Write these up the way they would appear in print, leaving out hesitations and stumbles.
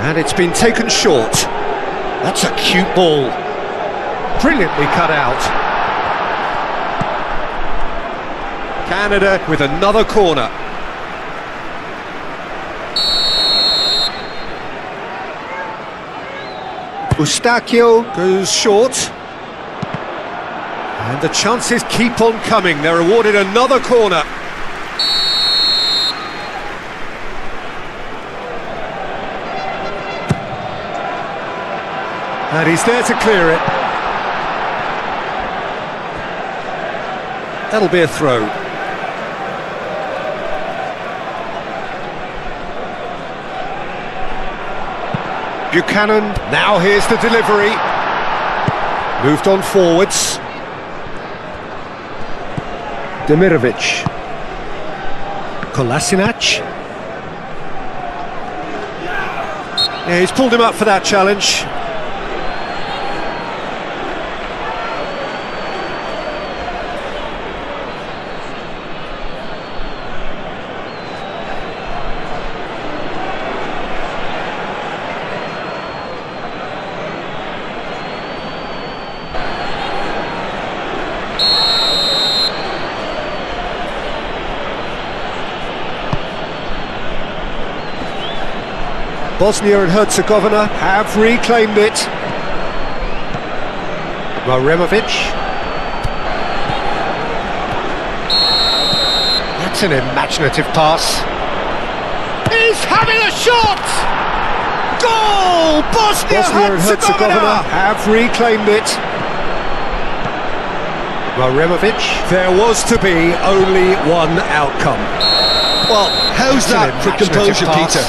And it's been taken short. That's a cute ball. Brilliantly cut out. Canada with another corner. Eustachio goes short. And the chances keep on coming. They're awarded another corner. And he's there to clear it. That'll be a throw. Buchanan, now here's the delivery. Moved on forwards. Demirovic. Kolasinac. Yeah, he's pulled him up for that challenge. Bosnia and Herzegovina have reclaimed it. Maremovic. That's an imaginative pass. He's having a shot! Goal! Bosnia and Herzegovina have reclaimed it. Maremovic. There was to be only one outcome. Well, how's that for composure, Peter?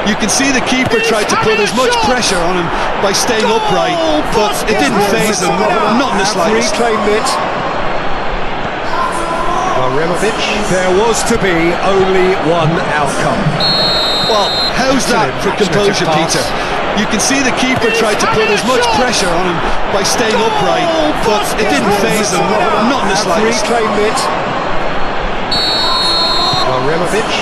You can see the keeper tried to put as much pressure on him by staying upright, but it didn't faze him, not in the slightest. Reclaimed it. Maremovic. There was to be only one outcome. Well, how's that for composure, Peter? You can see the keeper tried to put as much pressure on him by staying upright, but it didn't faze him, not in the slightest. Reclaimed it.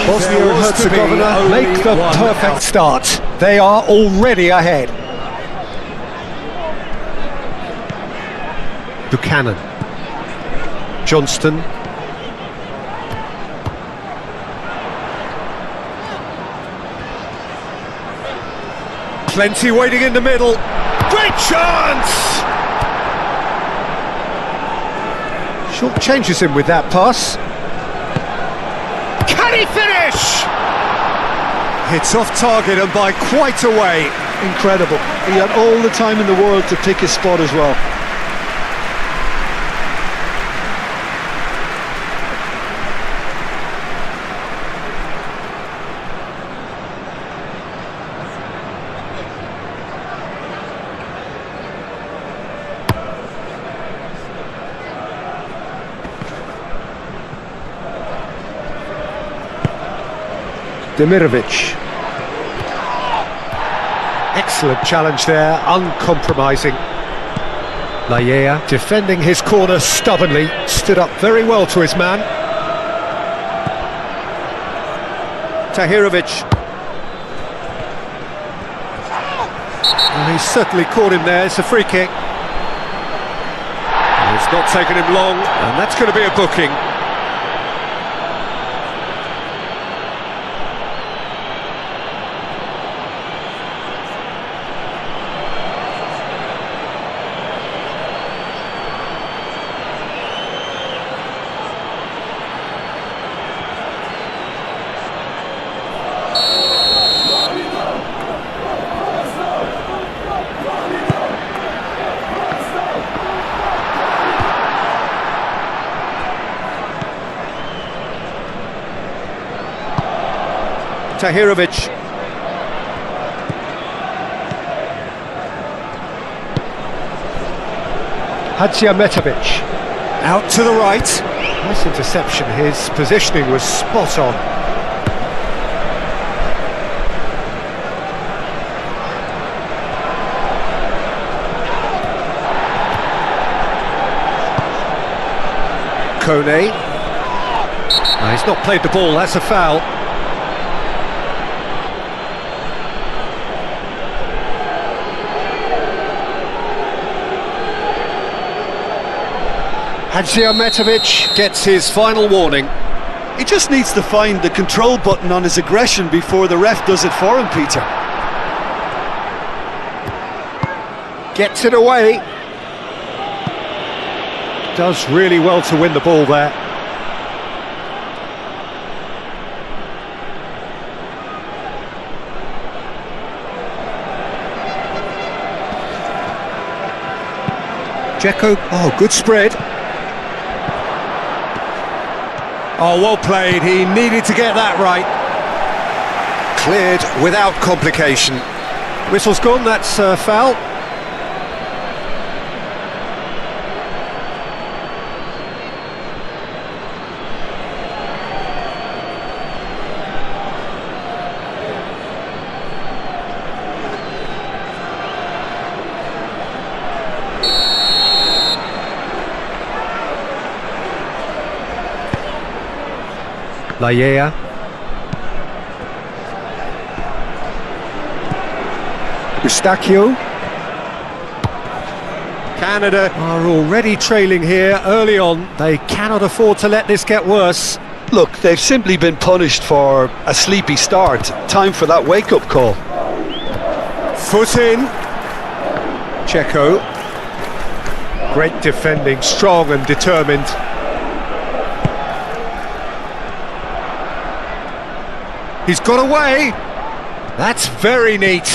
Bosnia and Herzegovina make the perfect start. They are already ahead. Buchanan. Johnston. Plenty waiting in the middle. Great chance! Short changes him with that pass. Can he finish? It's off target and by quite a way. Incredible. He had all the time in the world to pick his spot as well. Demirovic. Excellent challenge there, uncompromising. Lajea defending his corner stubbornly, stood up very well to his man. Tahirovic. And he's certainly caught him there, it's a free kick. And it's not taken him long, and that's going to be a booking. Tahirovic. Hadžiahmetovic. Out to the right. Nice interception, his positioning was spot on. Kone. No, he's not played the ball, that's a foul. Hadžiahmetović gets his final warning. He just needs to find the control button on his aggression before the ref does it for him, Peter. Gets it away. Does really well to win the ball there. Dzeko, oh, good spread. Oh, well played, he needed to get that right. Cleared without complication. Whistle's gone, that's foul. Laya. Eustachio. Canada are already trailing here early on. They cannot afford to let this get worse. Look, they've simply been punished for a sleepy start. Time for that wake-up call. Foot in. Dzeko. Great defending, strong and determined. He's got away. That's very neat.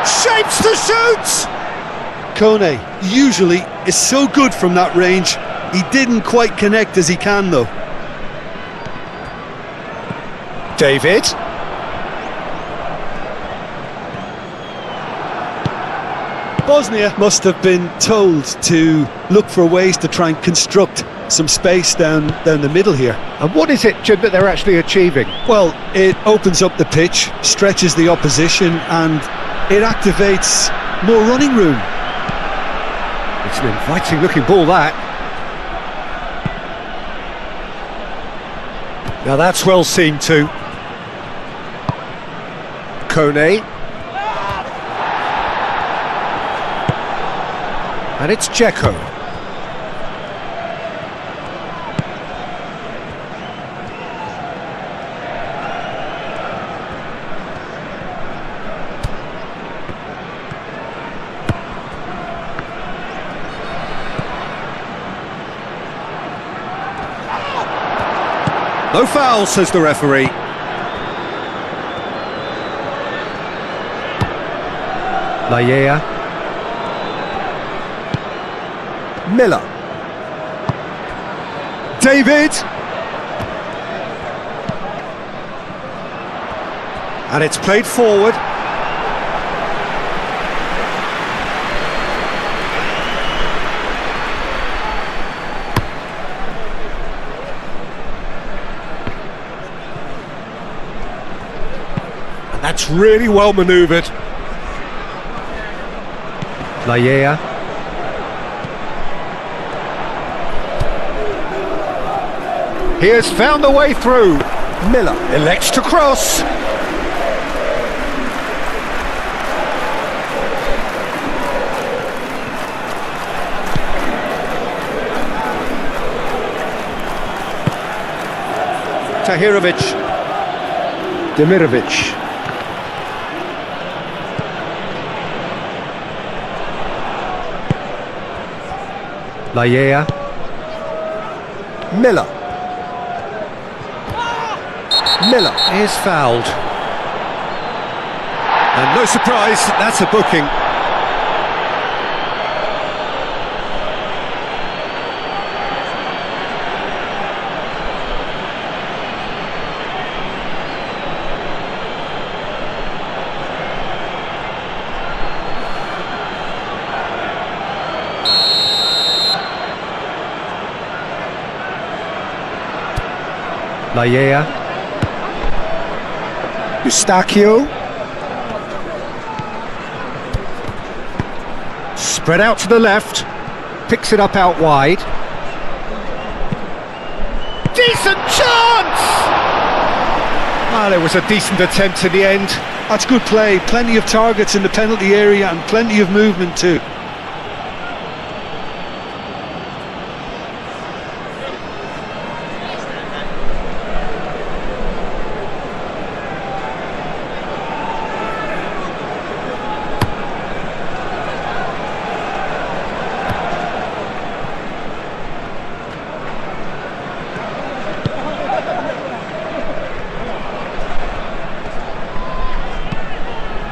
Shapes to shoot. Kone usually is so good from that range. He didn't quite connect as he can though. David. Bosnia must have been told to look for ways to try and construct some space down the middle here. And what is it, Jim, that they're actually achieving? Well, it opens up the pitch, stretches the opposition, and it activates more running room. It's an inviting looking ball, that. Now that's well seen too. Kone. And it's Dzeko. No foul, says the referee. Laya. Miller. David. And it's played forward. And that's really well manoeuvred. Laya. He has found the way through. Miller elects to cross. Tahirovic. Demirovic. Laya. Miller. Miller is fouled. And no surprise, that's a booking. Laya. Eustachio. Spread out to the left. Picks it up out wide. Decent chance! Well, it was a decent attempt in the end. That's good play, plenty of targets in the penalty area and plenty of movement too.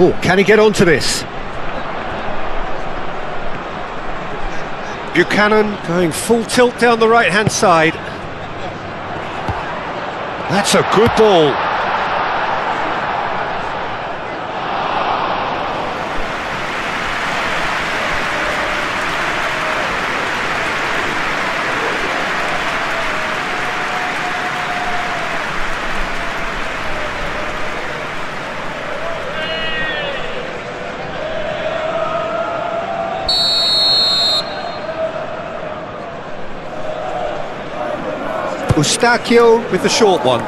Oh, can he get onto this? Buchanan going full tilt down the right-hand side. That's a good ball. Eustachio with the short one.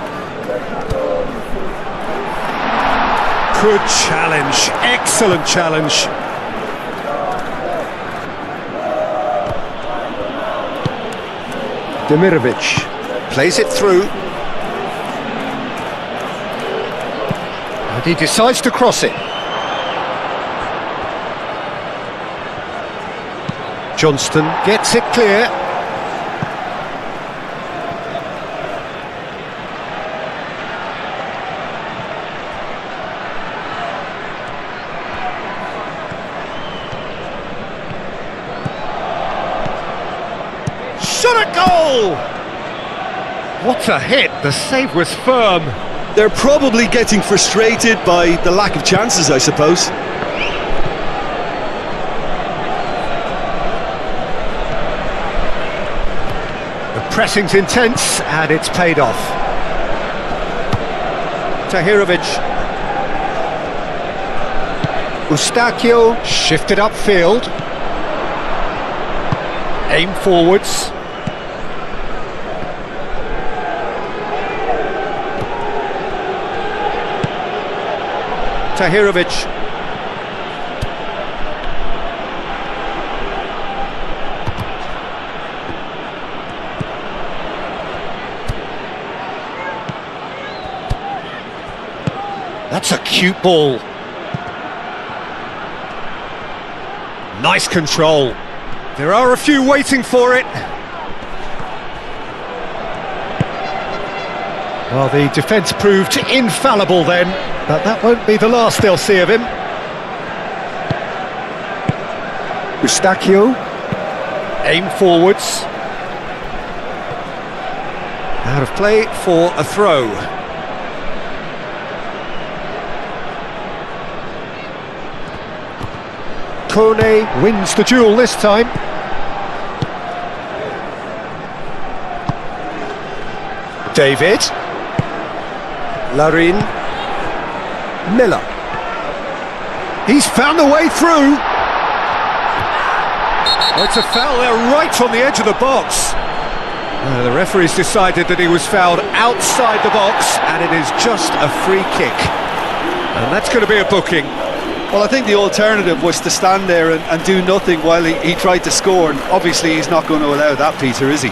Good challenge, excellent challenge. Demirovic plays it through. And he decides to cross it. Johnston gets it clear. Shot a goal! What a hit, the save was firm. They're probably getting frustrated by the lack of chances, I suppose. The pressing's intense and it's paid off. Tahirovic. Eustachio shifted upfield. Aim forwards. Tahirovic. That's a cute ball. Nice control. There are a few waiting for it. Well, the defence proved infallible then, but that won't be the last they'll see of him. Eustachio. Aim forwards. Out of play for a throw. Kone wins the duel this time. David. Larin. Miller. He's found a way through. Oh, it's a foul there right on the edge of the box. The referee's decided that he was fouled outside the box and it is just a free kick. And that's going to be a booking. Well, I think the alternative was to stand there and do nothing while he tried to score, and obviously he's not going to allow that, Peter, is he?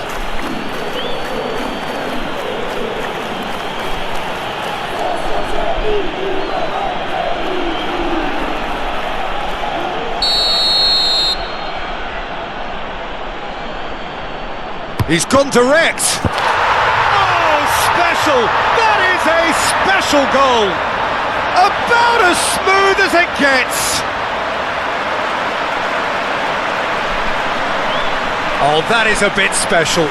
He's gone direct. Oh, special! That is a special goal! About as smooth as it gets. Oh, that is a bit special.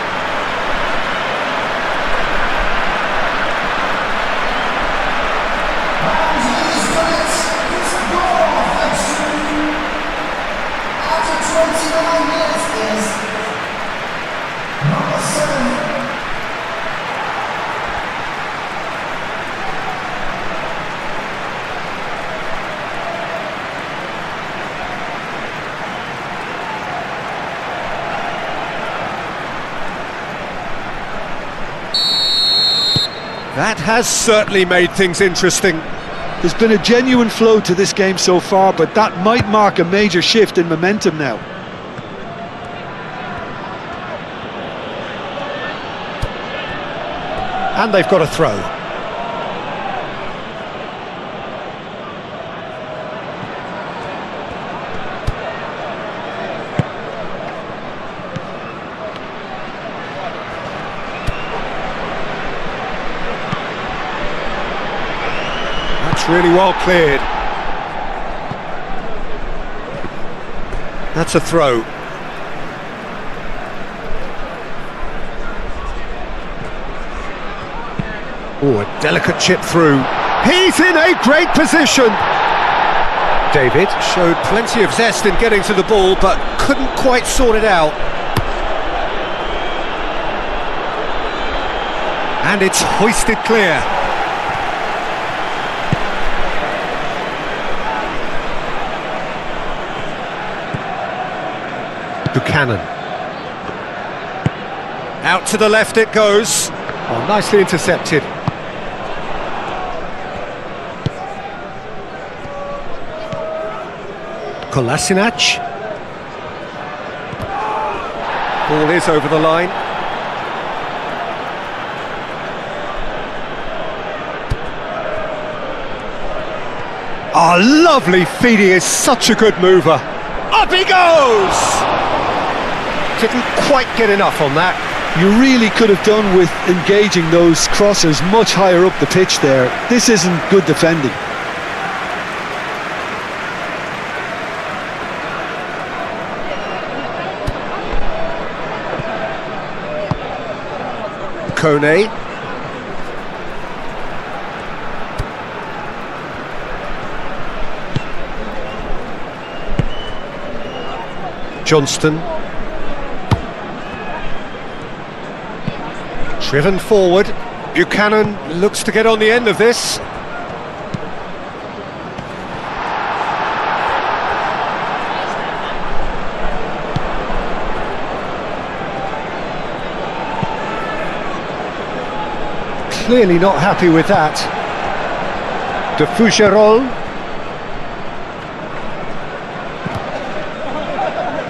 That has certainly made things interesting. There's been a genuine flow to this game so far, but that might mark a major shift in momentum now. And they've got a throw. That's really well cleared. That's a throw. Oh, a delicate chip through. He's in a great position. David showed plenty of zest in getting to the ball, but couldn't quite sort it out. And it's hoisted clear. Buchanan. Out to the left it goes. Oh, nicely intercepted. Kolasinac. Ball is over the line. Oh, lovely feed, he is such a good mover. Up he goes! Didn't quite get enough on that. You really could have done with engaging those crosses much higher up the pitch there. This isn't good defending. Kone. Johnston. Driven forward. Buchanan looks to get on the end of this. Clearly not happy with that. De Fougerolles.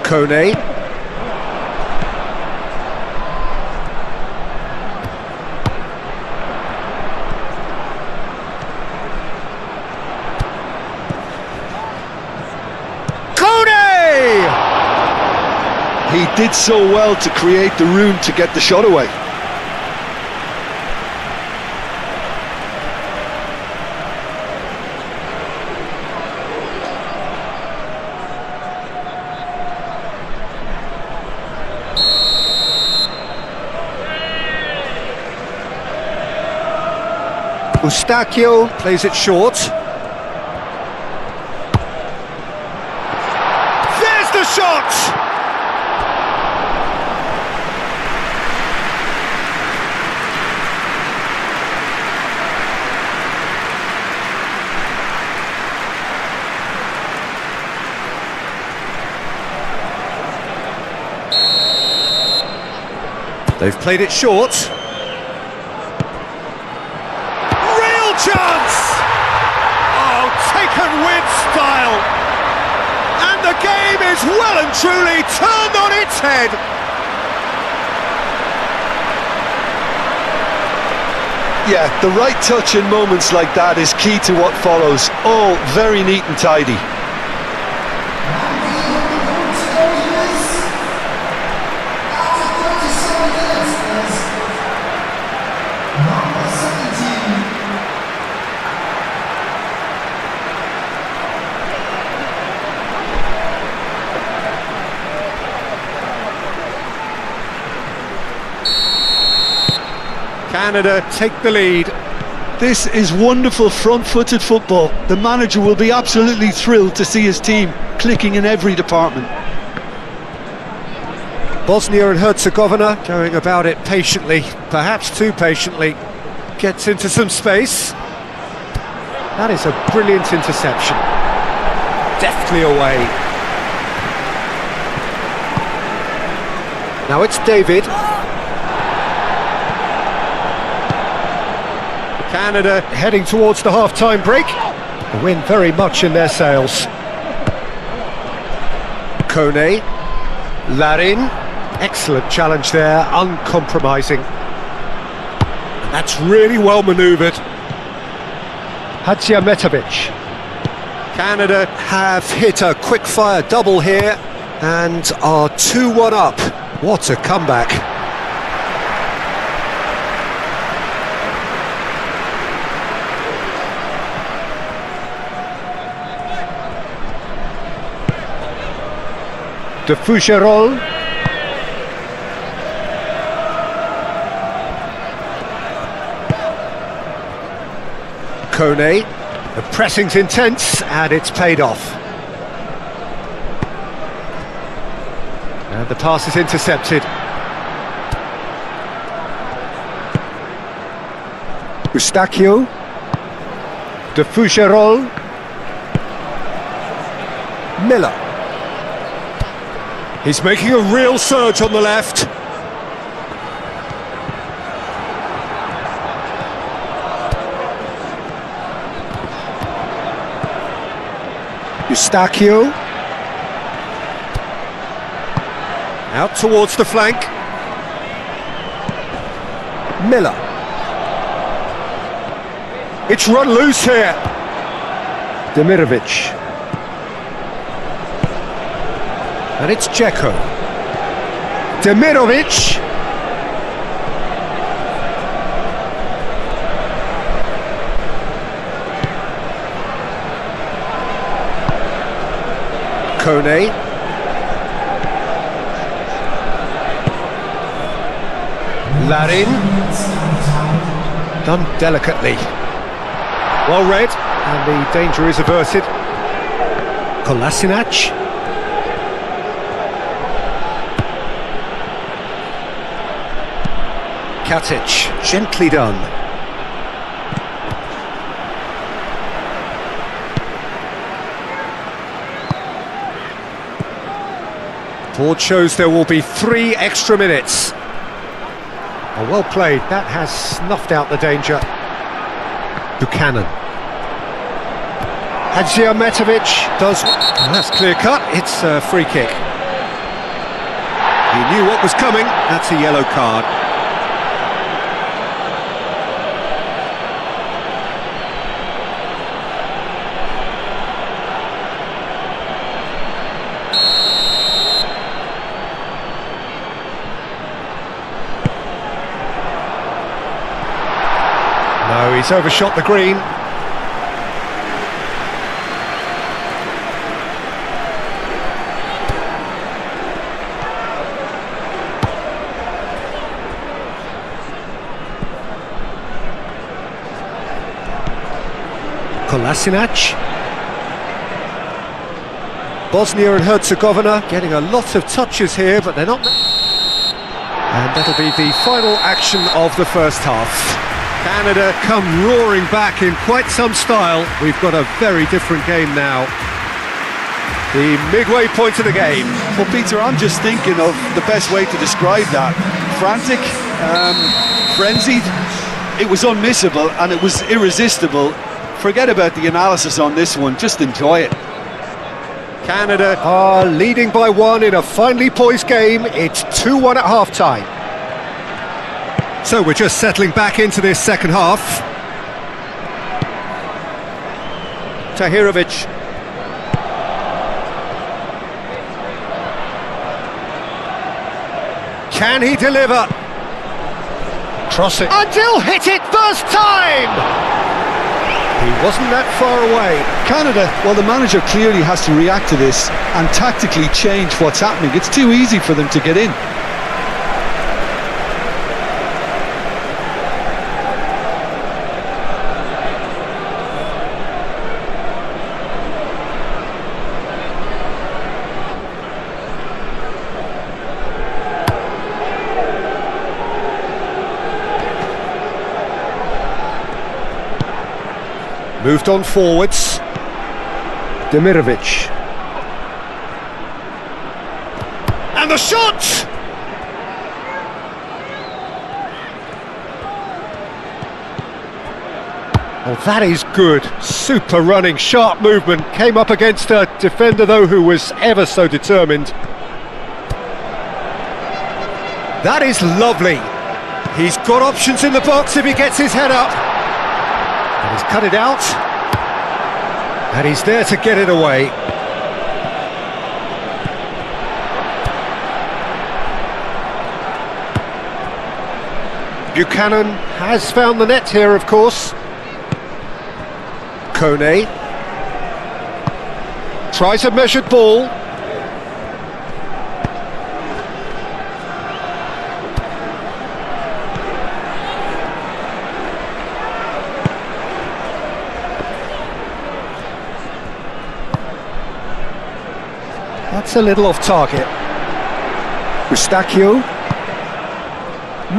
Kone. He did so well to create the room to get the shot away. Eustachio plays it short. There's the shot! They've played it short. Real chance! Oh, taken with style. And the game is well and truly turned on its head. Yeah, the right touch in moments like that is key to what follows. All very neat and tidy. Canada take the lead. This is wonderful front-footed football. The manager will be absolutely thrilled to see his team clicking in every department. Bosnia and Herzegovina going about it patiently, perhaps too patiently. Gets into some space. That is a brilliant interception. Deftly away. Now it's David. Canada heading towards the half-time break. The wind very much in their sails. Kone, Larin, excellent challenge there, uncompromising. And that's really well manoeuvred. Hadzimetovic. Canada have hit a quick-fire double here and are 2-1 up. What a comeback. De Fougerolles. Kone. The pressing's intense and it's paid off. And the pass is intercepted. Eustachio. De Fougerolles. Miller. He's making a real surge on the left. Eustachio. Out towards the flank. Miller. It's run loose here. Demirovic. And it's Dzeko. Demirovic. Kone. Larin. Done delicately. Well read, and the danger is averted. Kolasinac. Katic, gently done. Board shows there will be 3 extra minutes. Oh, well played, that has snuffed out the danger. Buchanan. Hadzimetovic does... And that's clear cut, it's a free kick. He knew what was coming, that's a yellow card. No, he's overshot the green. Kolasinac. Bosnia and Herzegovina getting a lot of touches here, but they're not... And that'll be the final action of the first half. Canada come roaring back in quite some style. We've got a very different game now. The midway point of the game. Well, Peter, I'm just thinking of the best way to describe that. Frantic, frenzied. It was unmissable and it was irresistible. Forget about the analysis on this one, just enjoy it. Canada are leading by 1 in a finely poised game. It's 2-1 at half-time. So we're just settling back into this second half. Tahirovic. Can he deliver? Cross it. And he'll hit it first time! He wasn't that far away. Canada, well, the manager clearly has to react to this and tactically change what's happening. It's too easy for them to get in. Moved on forwards. Demirovic. And the shot! Oh, that is good. Super running, sharp movement. Came up against a defender, though, who was ever so determined. That is lovely. He's got options in the box if he gets his head up. And he's cut it out. And he's there to get it away. Buchanan has found the net here, of course. Kone tries a measured ball. That's a little off target. Eustachio.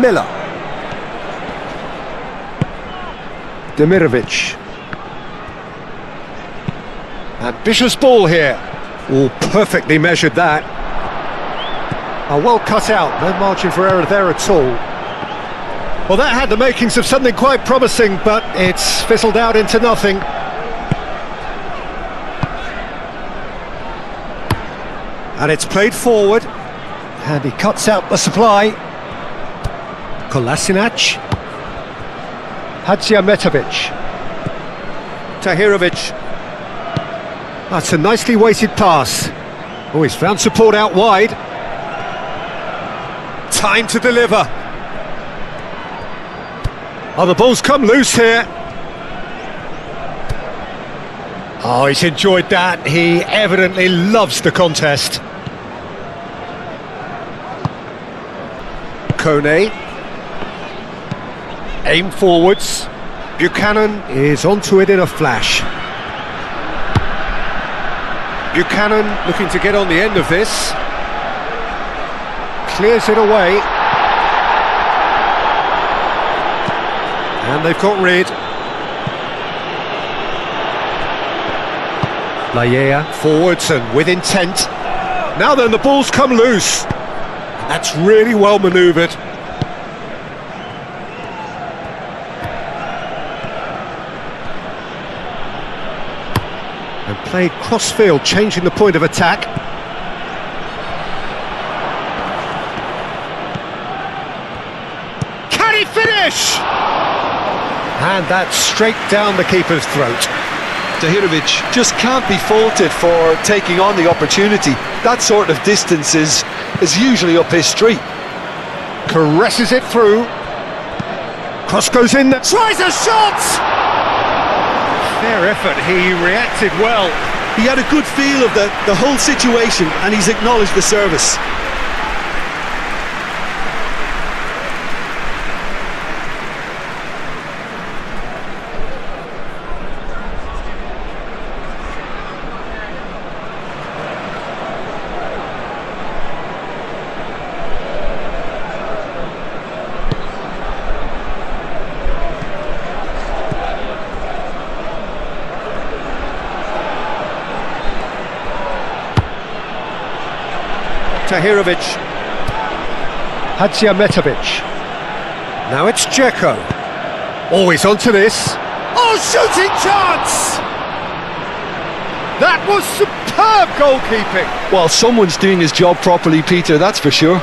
Miller. Demirovic. Ambitious ball here. Oh, perfectly measured that. Oh, well cut out, no margin for error there at all. Well, that had the makings of something quite promising, but it's fizzled out into nothing. And it's played forward, and he cuts out the supply. Kolasinac. Hadziametovic. Tahirovic. That's a nicely weighted pass. Oh, he's found support out wide. Time to deliver. Oh, the ball's come loose here. Oh, he's enjoyed that. He evidently loves the contest. Kone. Aim forwards. Buchanan is onto it in a flash. Buchanan looking to get on the end of this. Clears it away. And they've got rid. Laya forwards and with intent. Now then, the ball's come loose. That's really well manoeuvred. And played cross-field, changing the point of attack. Can he finish? And that's straight down the keeper's throat. Tahirovic just can't be faulted for taking on the opportunity. That sort of distance is usually up his street. Caresses it through. Cross goes in, tries a shot! Fair effort, he reacted well. He had a good feel of the whole situation, and he's acknowledged the service. Tahirovic. Hadziametovic. Now it's Dzeko. Oh, he's onto this. Oh, shooting chance! That was superb goalkeeping. Well, someone's doing his job properly, Peter, that's for sure.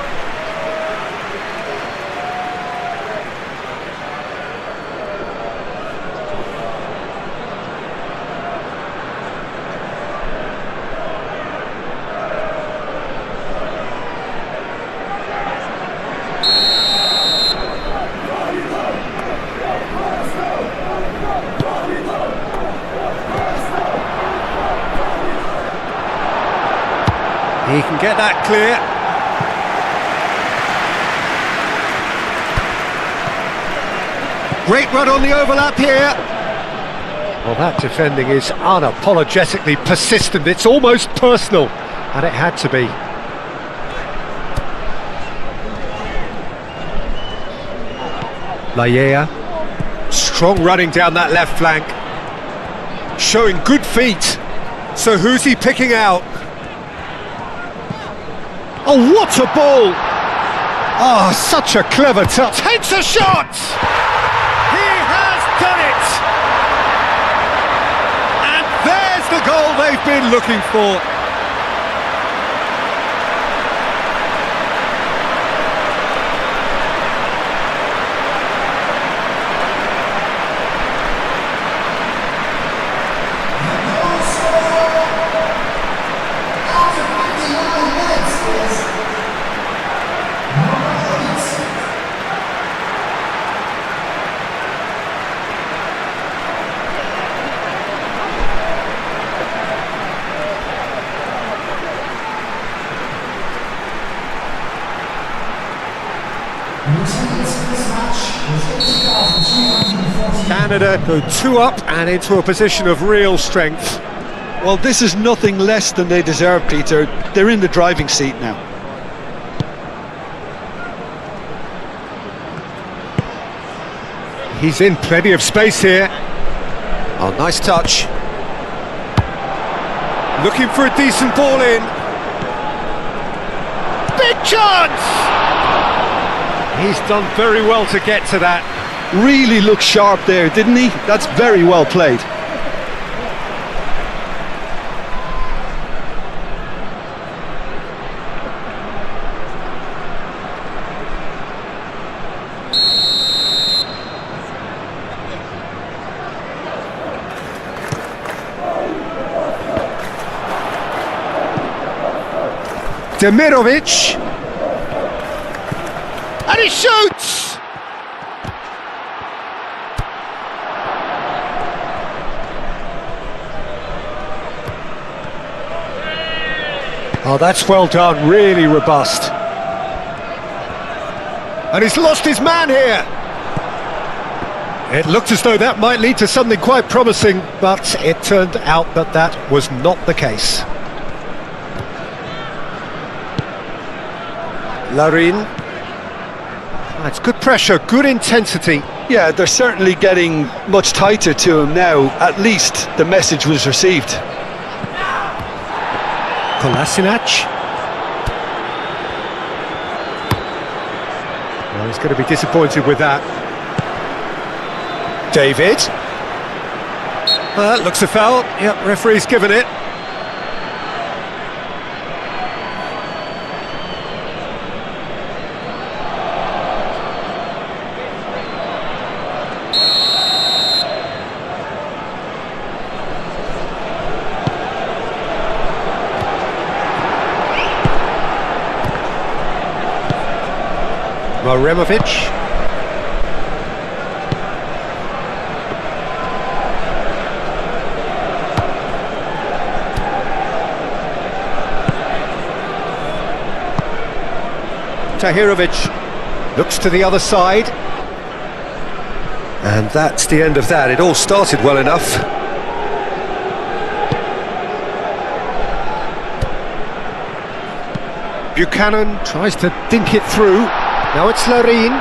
He can get that clear. Great run on the overlap here. Well, that defending is unapologetically persistent. It's almost personal, and it had to be. Laya. Strong running down that left flank. Showing good feet. So who's he picking out? Oh, what a ball! Oh, such a clever touch. Takes a shot! He has done it! the goal they've been looking for. Canada go 2 up and into a position of real strength. Well, this is nothing less than they deserve, Peter. They're in the driving seat now. He's in plenty of space here. Oh, nice touch. Looking for a decent ball in. Big chance! He's done very well to get to that. Really looked sharp there, didn't he? That's very well played. Demirovic, and he shoots! Oh, that's well done, really robust. And he's lost his man here. It looked as though that might lead to something quite promising, but it turned out that that was not the case. Larin. Oh, it's good pressure, good intensity. Yeah, they're certainly getting much tighter to him now. At least the message was received. Kolasinac. Well, he's going to be disappointed with that. David. That looks a foul. Yep, referee's given it. Moremovic. Tahirovic looks to the other side. And that's the end of that. It all started well enough. Buchanan tries to dink it through. Now it's Larin.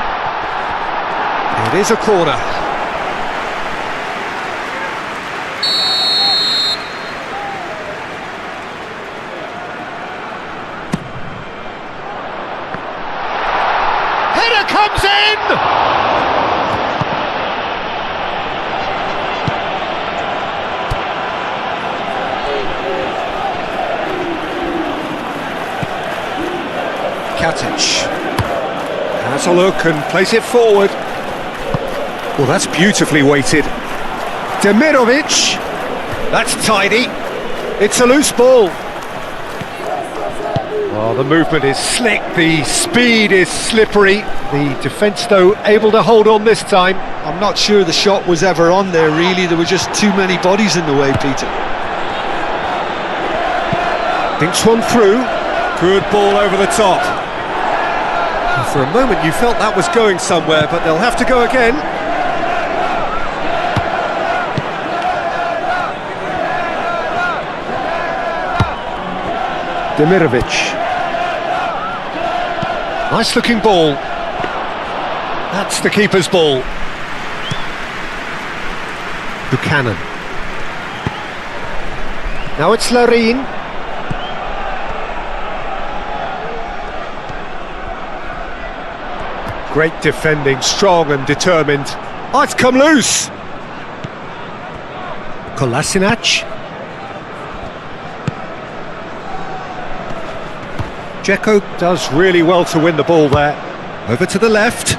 It is a corner. Header comes in! Katic. Has a look and plays it forward. Well, that's beautifully weighted. Demirovic. That's tidy. It's a loose ball. Oh, the movement is slick, the speed is slippery. The defence, though, able to hold on this time. I'm not sure the shot was ever on there, really. There were just too many bodies in the way, Peter. Dinks one through. Good ball over the top. For a moment you felt that was going somewhere, but they'll have to go again. Demirovic. Nice looking ball. That's the keeper's ball. Buchanan. Now it's Larin. Great defending, strong and determined. Oh, it's come loose! Kolasinac. Dzeko does really well to win the ball there. Over to the left.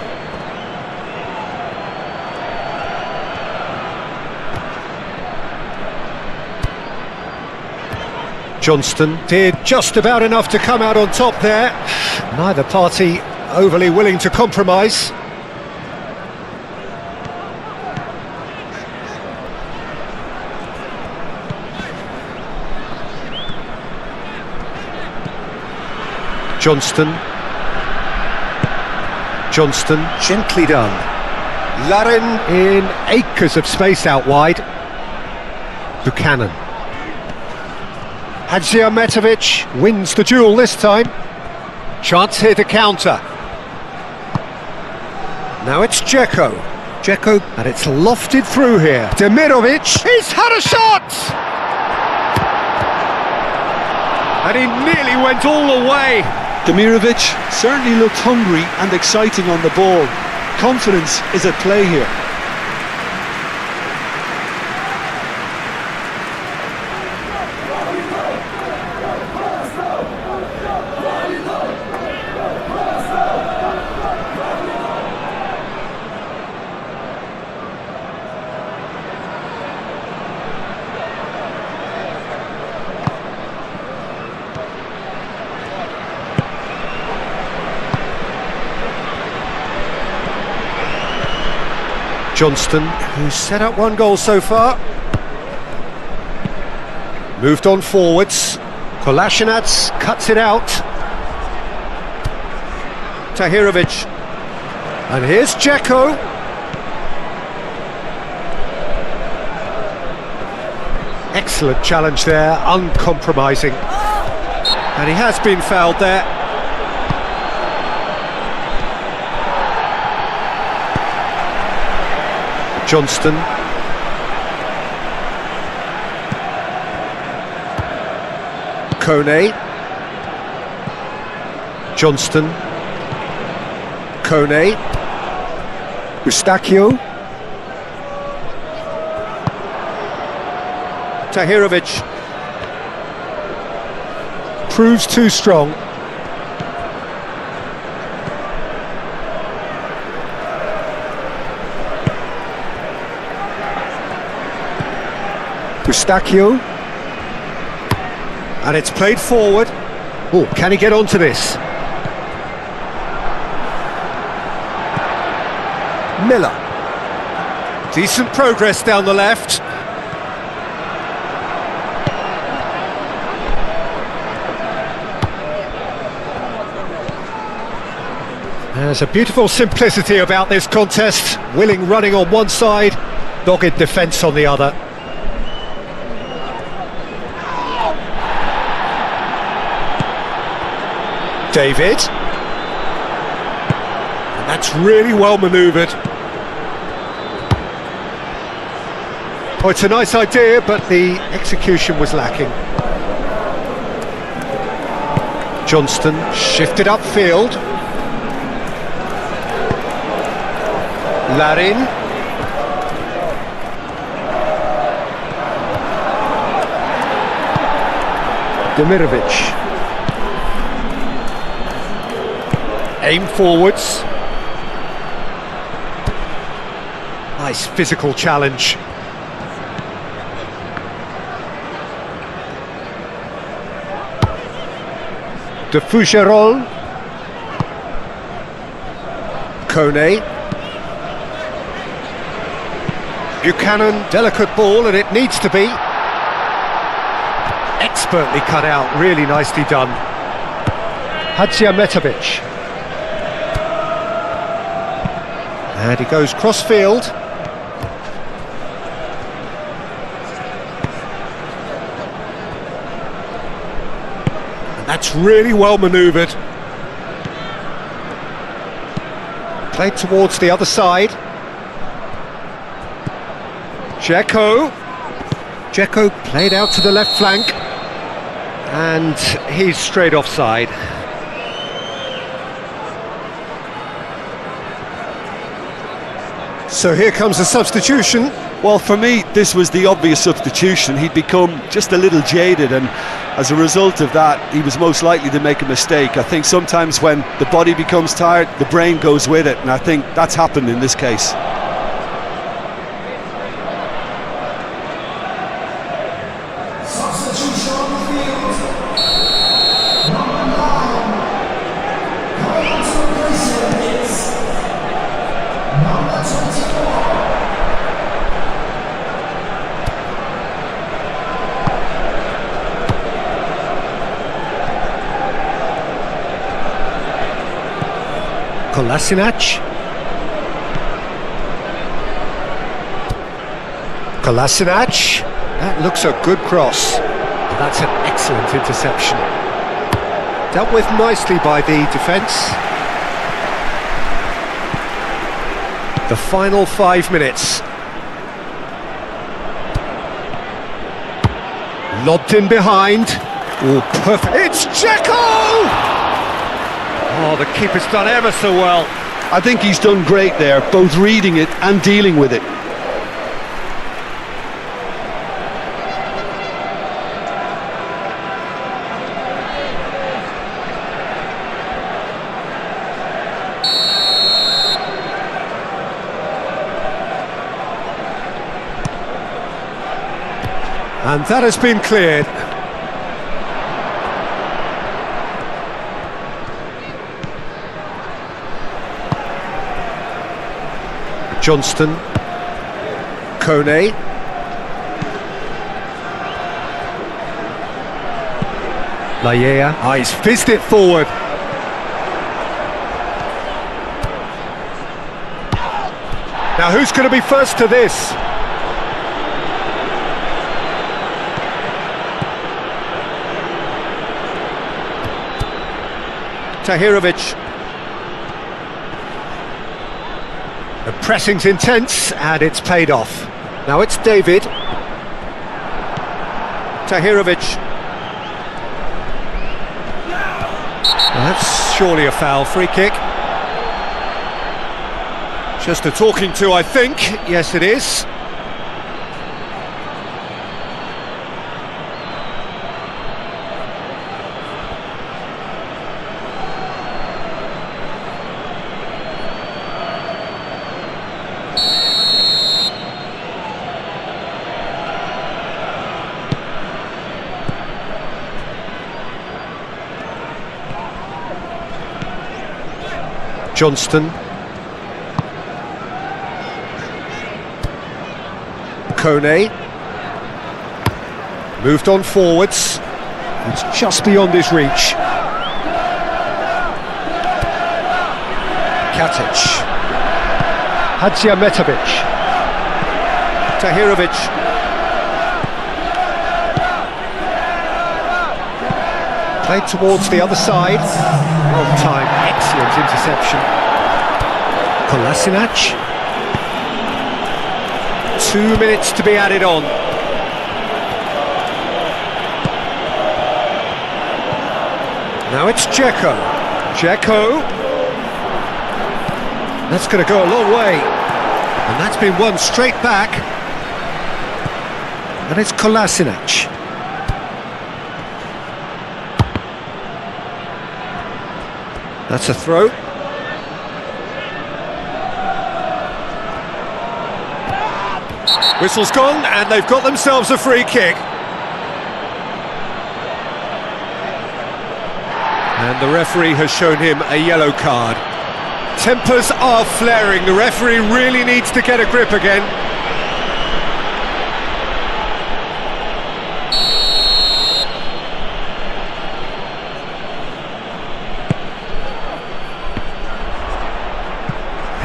Johnston did just about enough to come out on top there. Neither party overly willing to compromise. Johnston, gently done. Larin in acres of space out wide. Buchanan. Hadžiahmetović wins the duel this time. Chance here to counter. Now it's Dzeko, and it's lofted through here. Demirovic, he's had a shot! And he nearly went all the way. Demirovic certainly looked hungry and exciting on the ball. Confidence is at play here. Johnston, who's set up one goal so far. Moved on forwards. Kolasinac cuts it out. Tahirovic. And here's Dzeko. Excellent challenge there, uncompromising. And he has been fouled there. Johnston. Kone. Johnston. Kone. Eustachio. Tahirovic. Proves too strong. Eustachio. And it's played forward. Oh, can he get onto this? Miller. Decent progress down the left. There's a beautiful simplicity about this contest. Willing running on one side, dogged defence on the other. David. And that's really well manoeuvred. Oh, it's a nice idea, but the execution was lacking. Johnston shifted upfield. Larin. Demirovic. Aim forwards. Nice physical challenge. De Fougerolles. Kone. Buchanan, delicate ball, and it needs to be. Expertly cut out, really nicely done. Hadžiahmetović. And he goes cross-field. And that's really well manoeuvred. Played towards the other side. Dzeko played out to the left flank. And he's straight offside. So here comes a substitution. Well, for me, this was the obvious substitution. He'd become just a little jaded, and As a result of that, he was most likely to make a mistake. I think sometimes when the body becomes tired, the brain goes with it, and I think that's happened in this case. Kolasinac. Kolasinac. That looks a good cross. That's an excellent interception. Dealt with nicely by the defence. The final 5 minutes. Lobbed in behind. Oh, perfect. It's Dzeko! Oh, the keeper's done ever so well. I think he's done great there, both reading it and dealing with it. And that has been cleared. Johnston, Kone, Laiea, he's fizzed it forward. Now who's going to be first to this? Tahirovic. The pressing's intense, and it's paid off. Now it's David. Tahirovic. That's surely a foul. Free kick. Just a talking to, I think. Yes, it is. Johnston. Kone. Moved on forwards. It's just beyond his reach. Katic. Hadziametovic. Tahirovic. Played towards the other side. On time, excellent interception. Kolasinac. 2 minutes to be added on. Now it's Dzeko. Dzeko. That's going to go a long way. And that's been won straight back. And it's Kolasinac. That's a throw. Whistle's gone, and they've got themselves a free kick. And the referee has shown him a yellow card. Tempers are flaring. The referee really needs to get a grip again.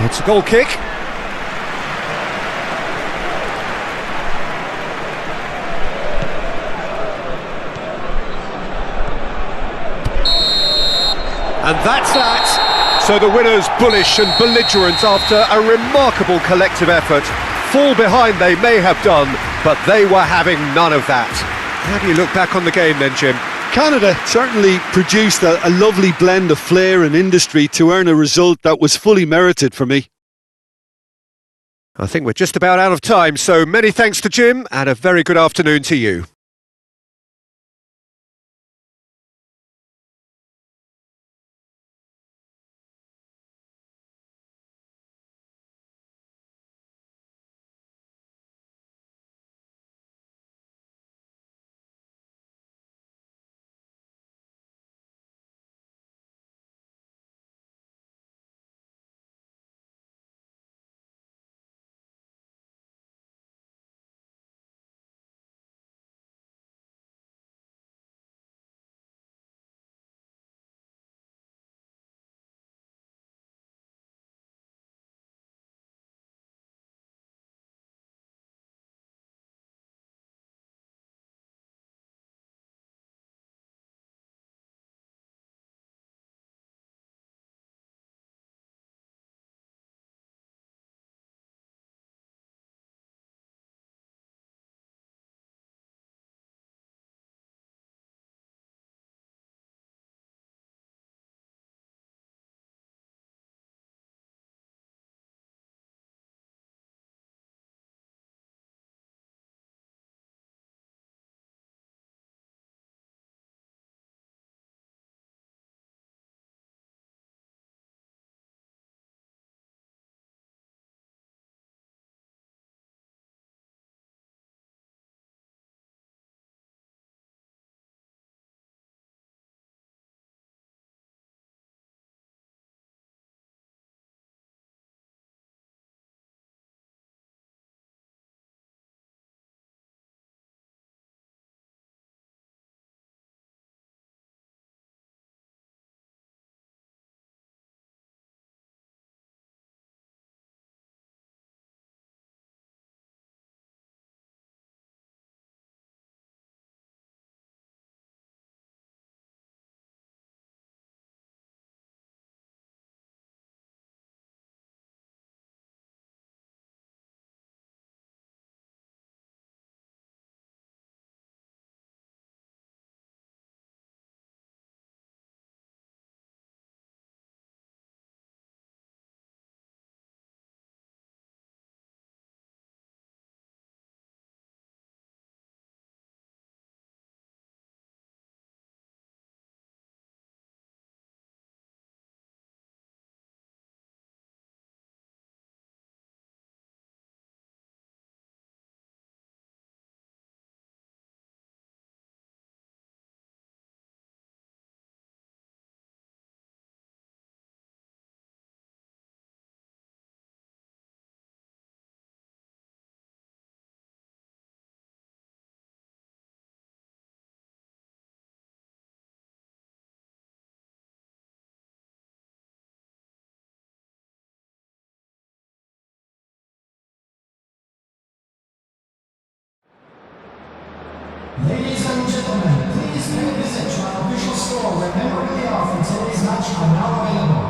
It's a goal kick. And that's that. So the winners bullish and belligerent after a remarkable collective effort. Fall behind they may have done, but they were having none of that. How do you look back on the game then, Jim? Canada certainly produced a lovely blend of flair and industry to earn a result that was fully merited for me. I think we're just about out of time, so many thanks to Jim and a very good afternoon to you. Ladies and gentlemen, please pay visit to our official store where memorabilia from today's match are now available.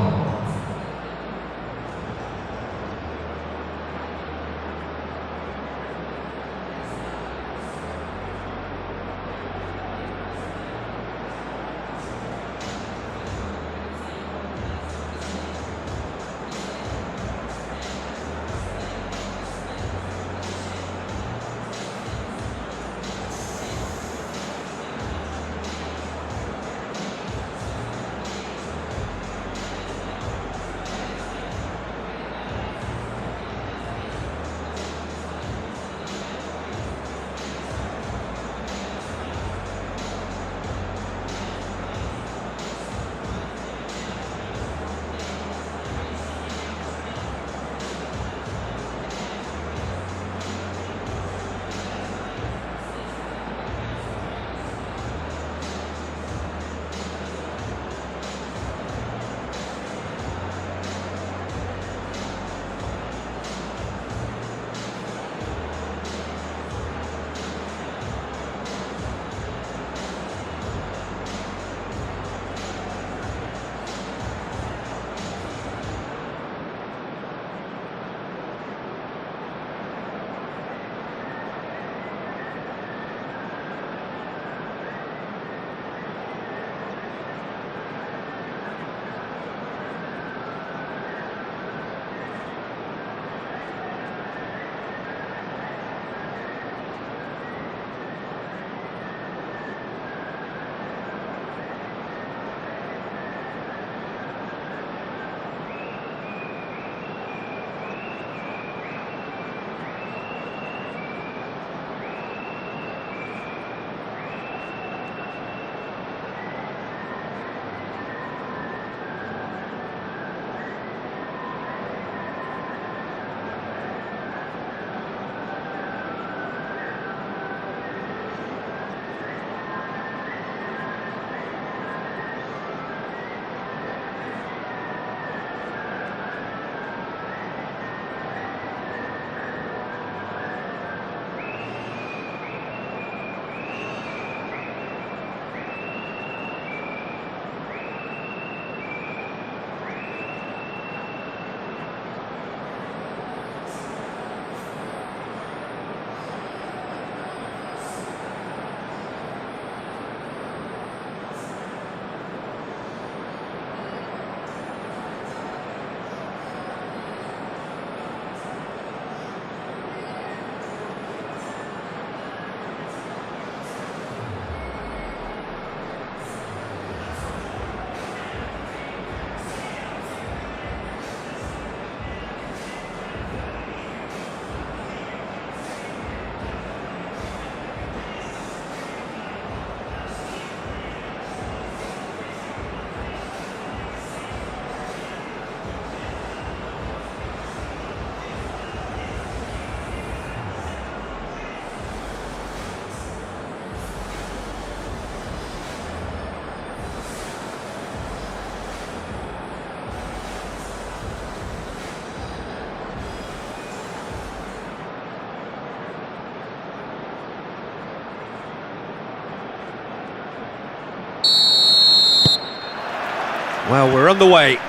Well, we're on the way.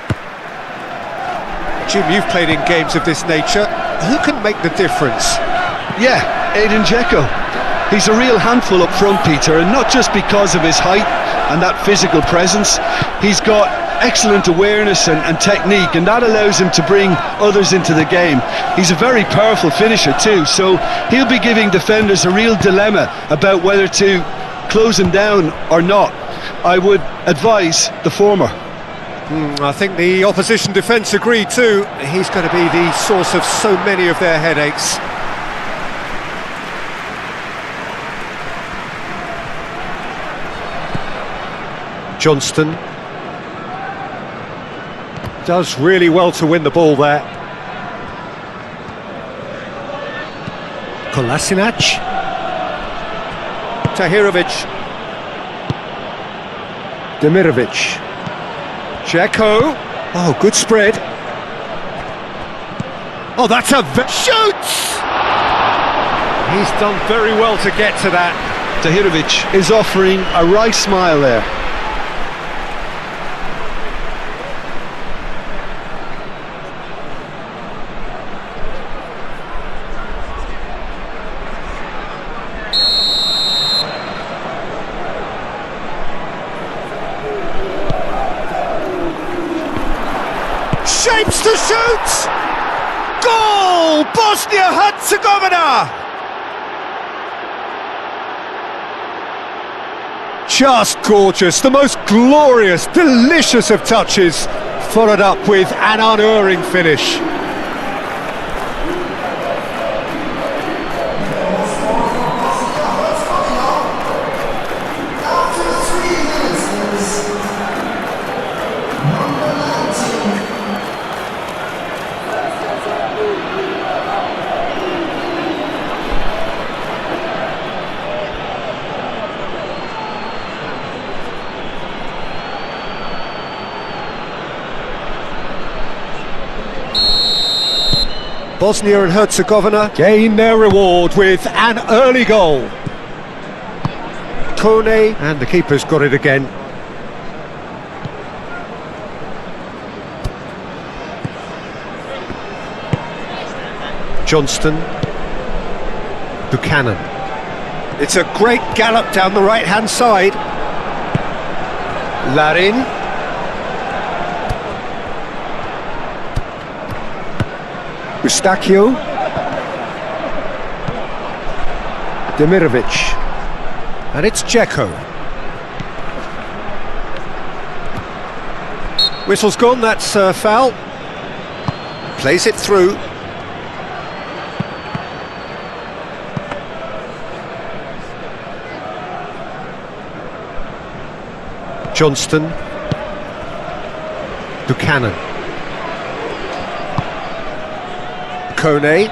Jim, you've played in games of this nature. Who can make the difference? Yeah, Aiden Dzeko. He's a real handful up front, Peter, and not just because of his height and that physical presence. He's got excellent awareness and technique, and that allows him to bring others into the game. He's a very powerful finisher too, so he'll be giving defenders a real dilemma about whether to close him down or not. I would advise the former. I think the opposition defence agree too. He's going to be the source of so many of their headaches. Johnston does really well to win the ball there. Kolasinac, Tahirovic, Demirovic, Dzeko. Oh, good spread. Oh, that's a shoots! He's done very well to get to that. Tahirovic is offering a right smile there. Shapes to shoot! Goal! Bosnia-Herzegovina! Just gorgeous, the most glorious, delicious of touches, followed up with an unerring finish. Bosnia and Herzegovina gain their reward with an early goal. Kone, and the keeper's got it again. Johnston. Buchanan. It's a great gallop down the right-hand side. Larin. Eustachio, Demirovic, and it's Dzeko. Whistle's gone, that's a foul. Plays it through. Johnston, Buchanan. Kone,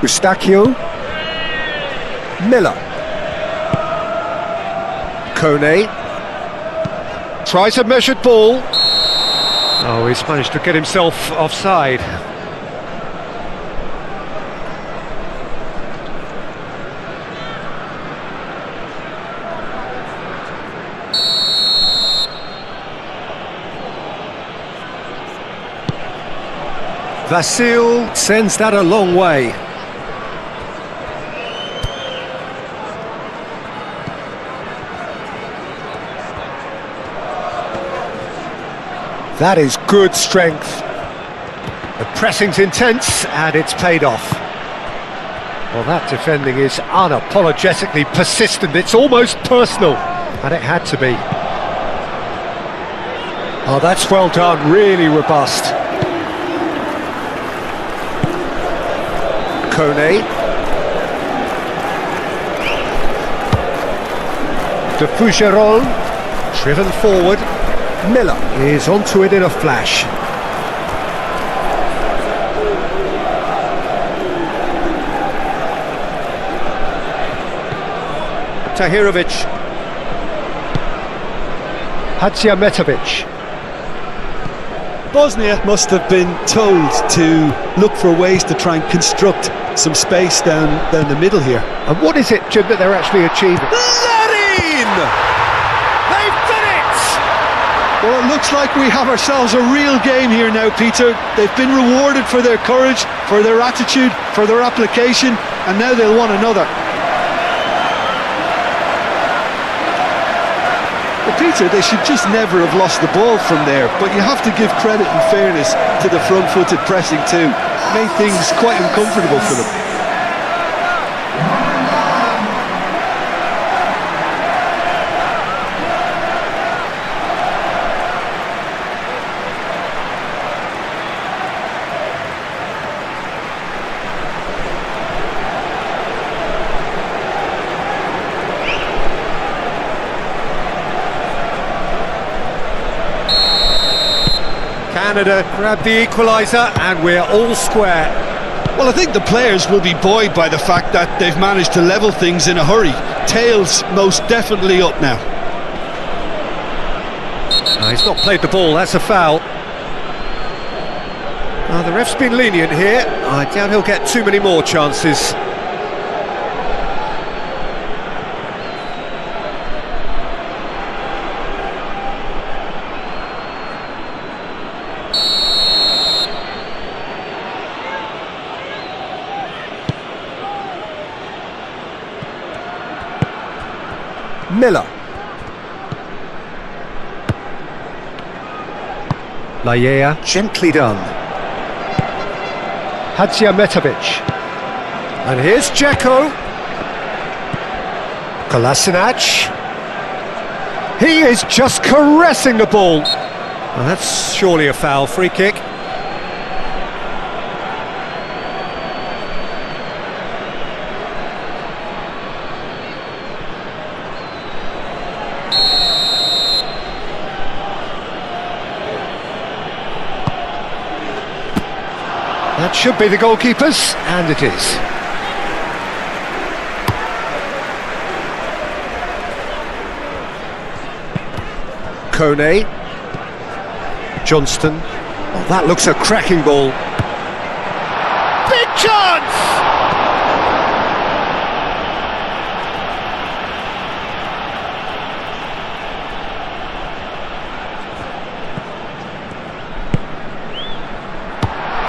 Eustachio, Miller, Kone, tries a measured ball. Oh, he's managed to get himself offside. Vasil sends that a long way. That is good strength. The pressing's intense and it's paid off. Well, that defending is unapologetically persistent. It's almost personal, and it had to be. Oh, that's well done, really robust. Kone, de Fougerolles, driven forward. Miller is onto it in a flash. Tahirovic, Hadziametovic. Bosnia must have been told to look for ways to try and construct some space down the middle here. And what is it, Jim, that they're actually achieving? Larin! They've done it! Well, it looks like we have ourselves a real game here now, Peter. They've been rewarded for their courage, for their attitude, for their application, and now they'll want another. Well, Peter, they should just never have lost the ball from there, but you have to give credit and fairness to the front-footed pressing too. Made things quite uncomfortable for them. Canada grab the equaliser and we're all square. Well, I think the players will be buoyed by the fact that they've managed to level things in a hurry. Tails most definitely up now. No, he's not played the ball, that's a foul. The ref's been lenient here. I doubt he'll get too many more chances. Miller. Lajea, gently done. Hadziametovic. And here's Dzeko. Kolasinac. He is just caressing the ball. Well, that's surely a foul. Free kick. That should be the goalkeeper's, and it is. Kone. Johnston. Oh, that looks a cracking ball. Big chance!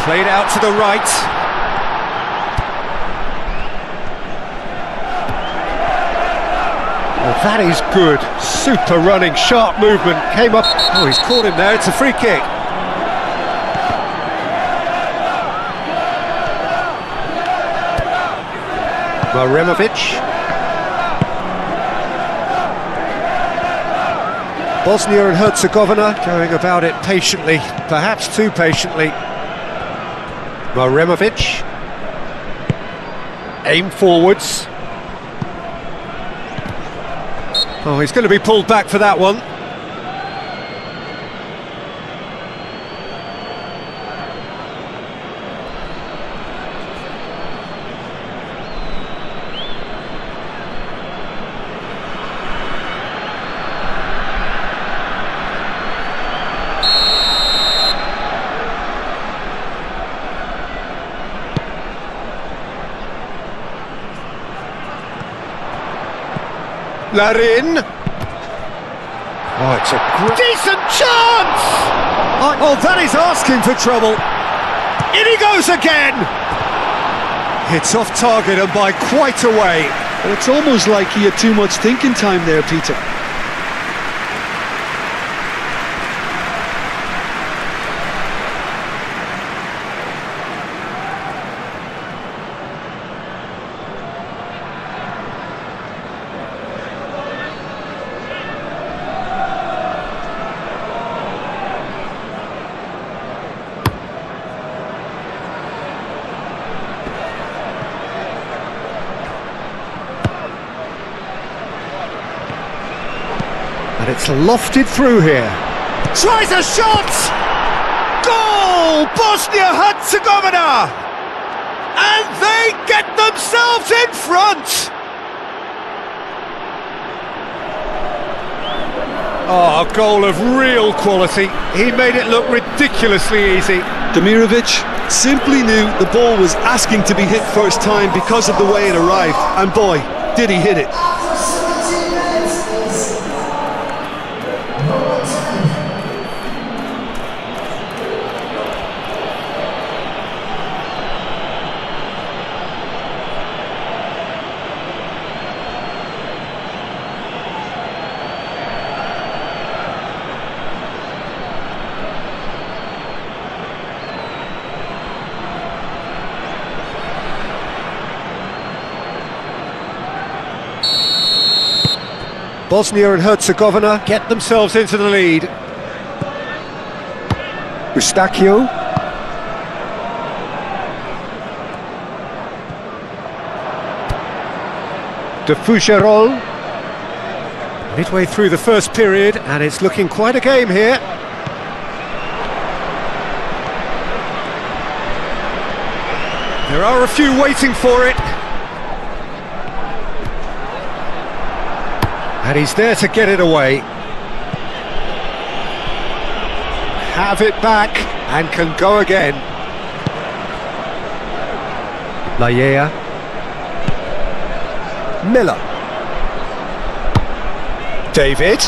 Played out to the right. Oh, that is good. Super running, sharp movement. Came up. Oh, he's caught him there. It's a free kick. Maremovic. Bosnia and Herzegovina going about it patiently, perhaps too patiently. Maremovic. Aim forwards. Oh, he's going to be pulled back for that one. Larin. Oh, it's a decent chance! Oh, that is asking for trouble. In he goes again! It's off target and by quite a way. Well, it's almost like he had too much thinking time there, Peter. And it's lofted through here. Tries a shot! Goal! Bosnia-Herzegovina! And they get themselves in front! Oh, a goal of real quality. He made it look ridiculously easy. Demirovic simply knew the ball was asking to be hit first time because of the way it arrived. And boy, did he hit it. Bosnia and Herzegovina get themselves into the lead. Eustachio. De Fougerolles. Midway through the first period, and it's looking quite a game here. There are a few waiting for it. And he's there to get it away. Have it back and can go again. Lajea. Miller. David.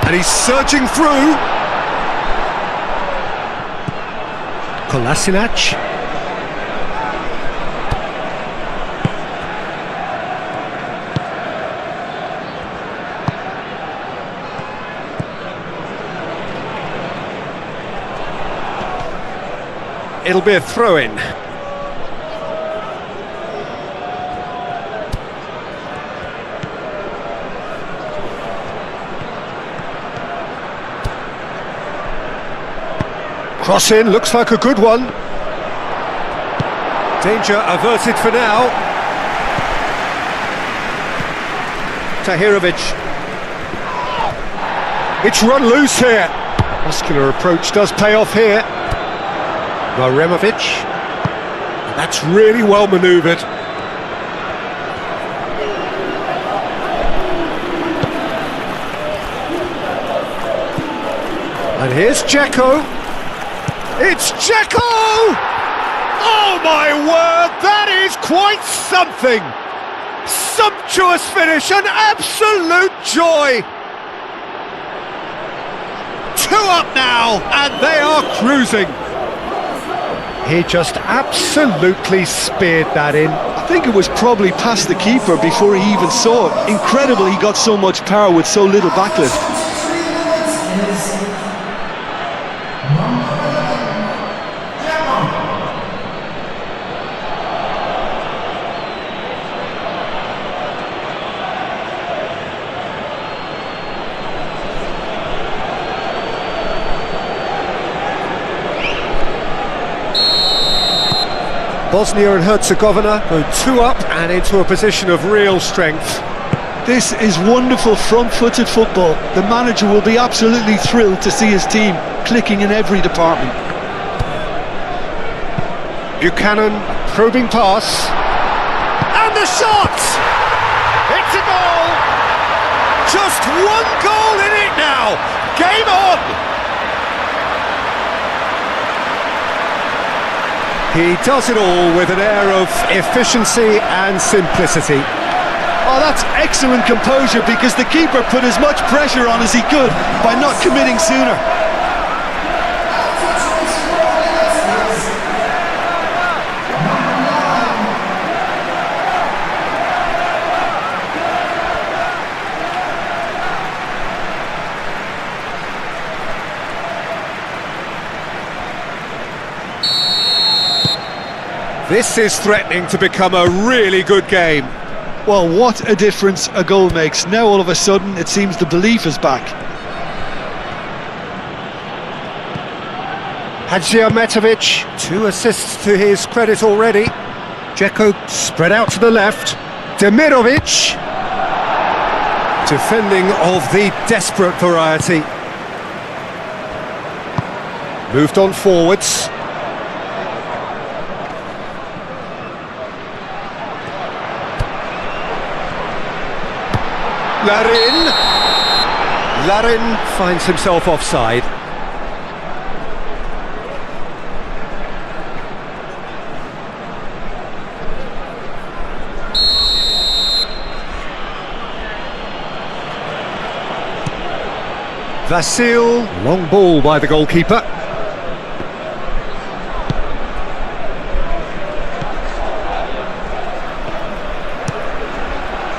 And he's surging through. Kolasinac. it'll be a throw-in. Cross in, looks like a good one. Danger averted for now. Tahirovic. It's run loose here. Muscular approach does pay off here. Maremovic. That's really well manoeuvred. And here's Dzeko. It's Dzeko! Oh my word, that is quite something! Sumptuous finish, an absolute joy! 2 up now, and they are cruising. He just absolutely speared that in. I think it was probably past the keeper before he even saw it. Incredible he got so much power with so little backlift. Bosnia and Herzegovina go 2 up and into a position of real strength. This is wonderful front-footed football. The manager will be absolutely thrilled to see his team clicking in every department. Buchanan, probing pass. And the shot! It's a goal! Just 1 goal in it now! Game on! He does it all with an air of efficiency and simplicity. Oh, that's excellent composure because the keeper put as much pressure on as he could by not committing sooner. This is threatening to become a really good game. Well, what a difference a goal makes. Now all of a sudden it seems the belief is back. Hadžiahmetovic, 2 assists to his credit already. Dzeko spread out to the left. Demirovic, defending of the desperate variety. Moved on forwards. Larin finds himself offside. Vasil, long ball by the goalkeeper.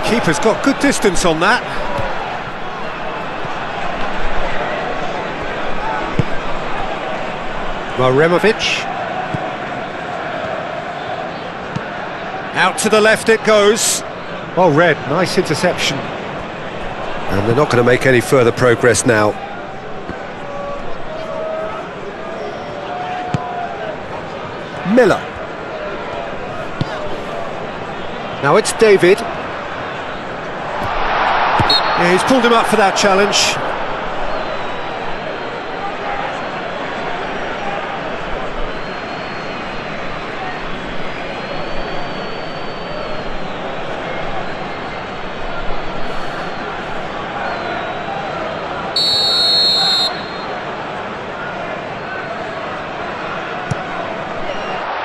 Keeper's got good distance on that. Maremovic. Out to the left it goes. Well read, nice interception. And they're not going to make any further progress now. Miller. Now it's David. Yeah, he's pulled him up for that challenge.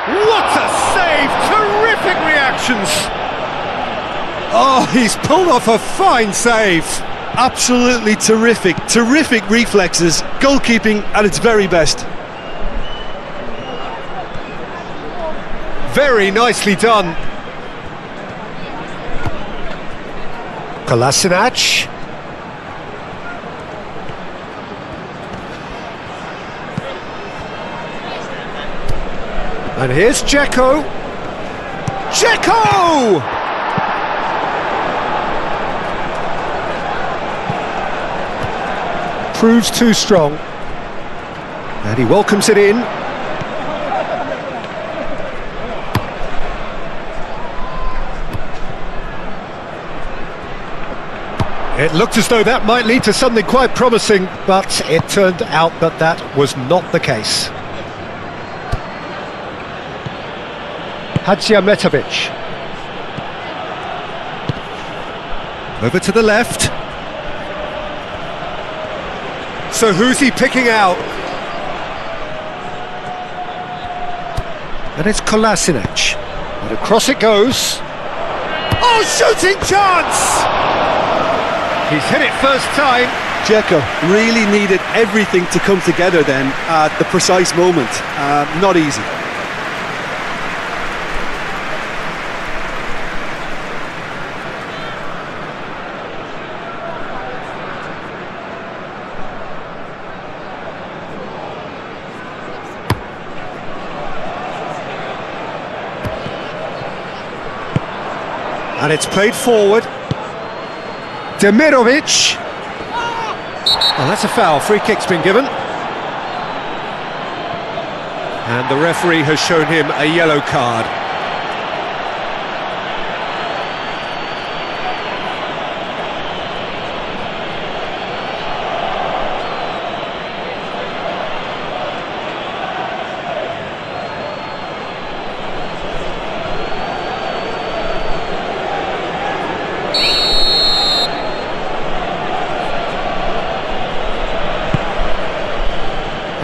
What a save! Terrific reactions! Oh, he's pulled off a fine save. Absolutely terrific, terrific reflexes, goalkeeping at its very best. Very nicely done. Kolasinac. And here's Dzeko. Dzeko! Proves too strong. And he welcomes it in. It looked as though that might lead to something quite promising, but it turned out that that was not the case. Hadzimetovic. Over to the left. So who's he picking out? And it's Kolasinac. And across it goes. Oh, shooting chance! He's hit it first time. Dzeko really needed everything to come together then at the precise moment. Not easy. And it's played forward. Demirovic. Oh, that's a foul. Free kick's been given. And the referee has shown him a yellow card.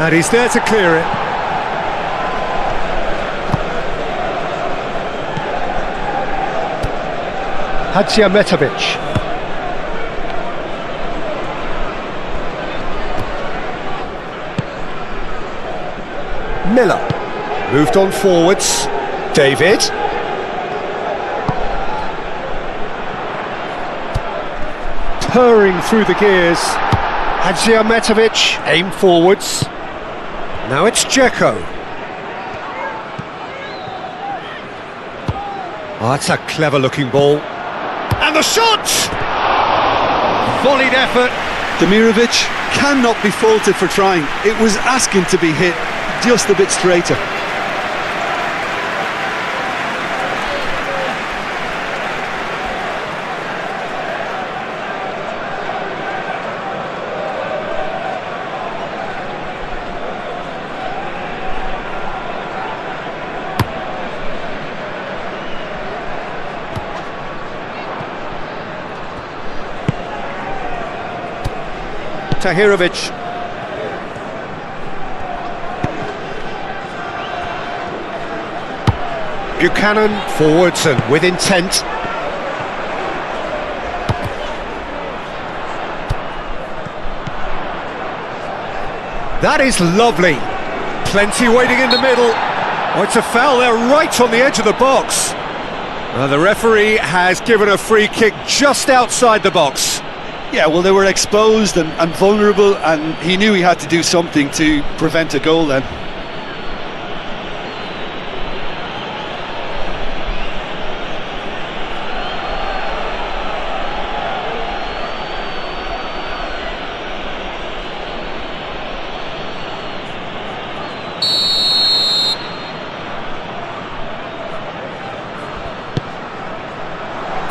And he's there to clear it. Hadzimetovic. Miller. Moved on forwards. David. Purring through the gears. Hadzimetovic. Aim forwards. Now it's Dzeko. Oh, that's a clever-looking ball. And the shot! Volleyed effort. Demirovic cannot be faulted for trying. It was asking to be hit just a bit straighter. Tahirovic. Buchanan forwards and with intent. That is lovely. Plenty waiting in the middle. Oh, it's a foul there right on the edge of the box. The referee has given a free kick just outside the box. Yeah, well, they were exposed and vulnerable, and he knew he had to do something to prevent a goal then.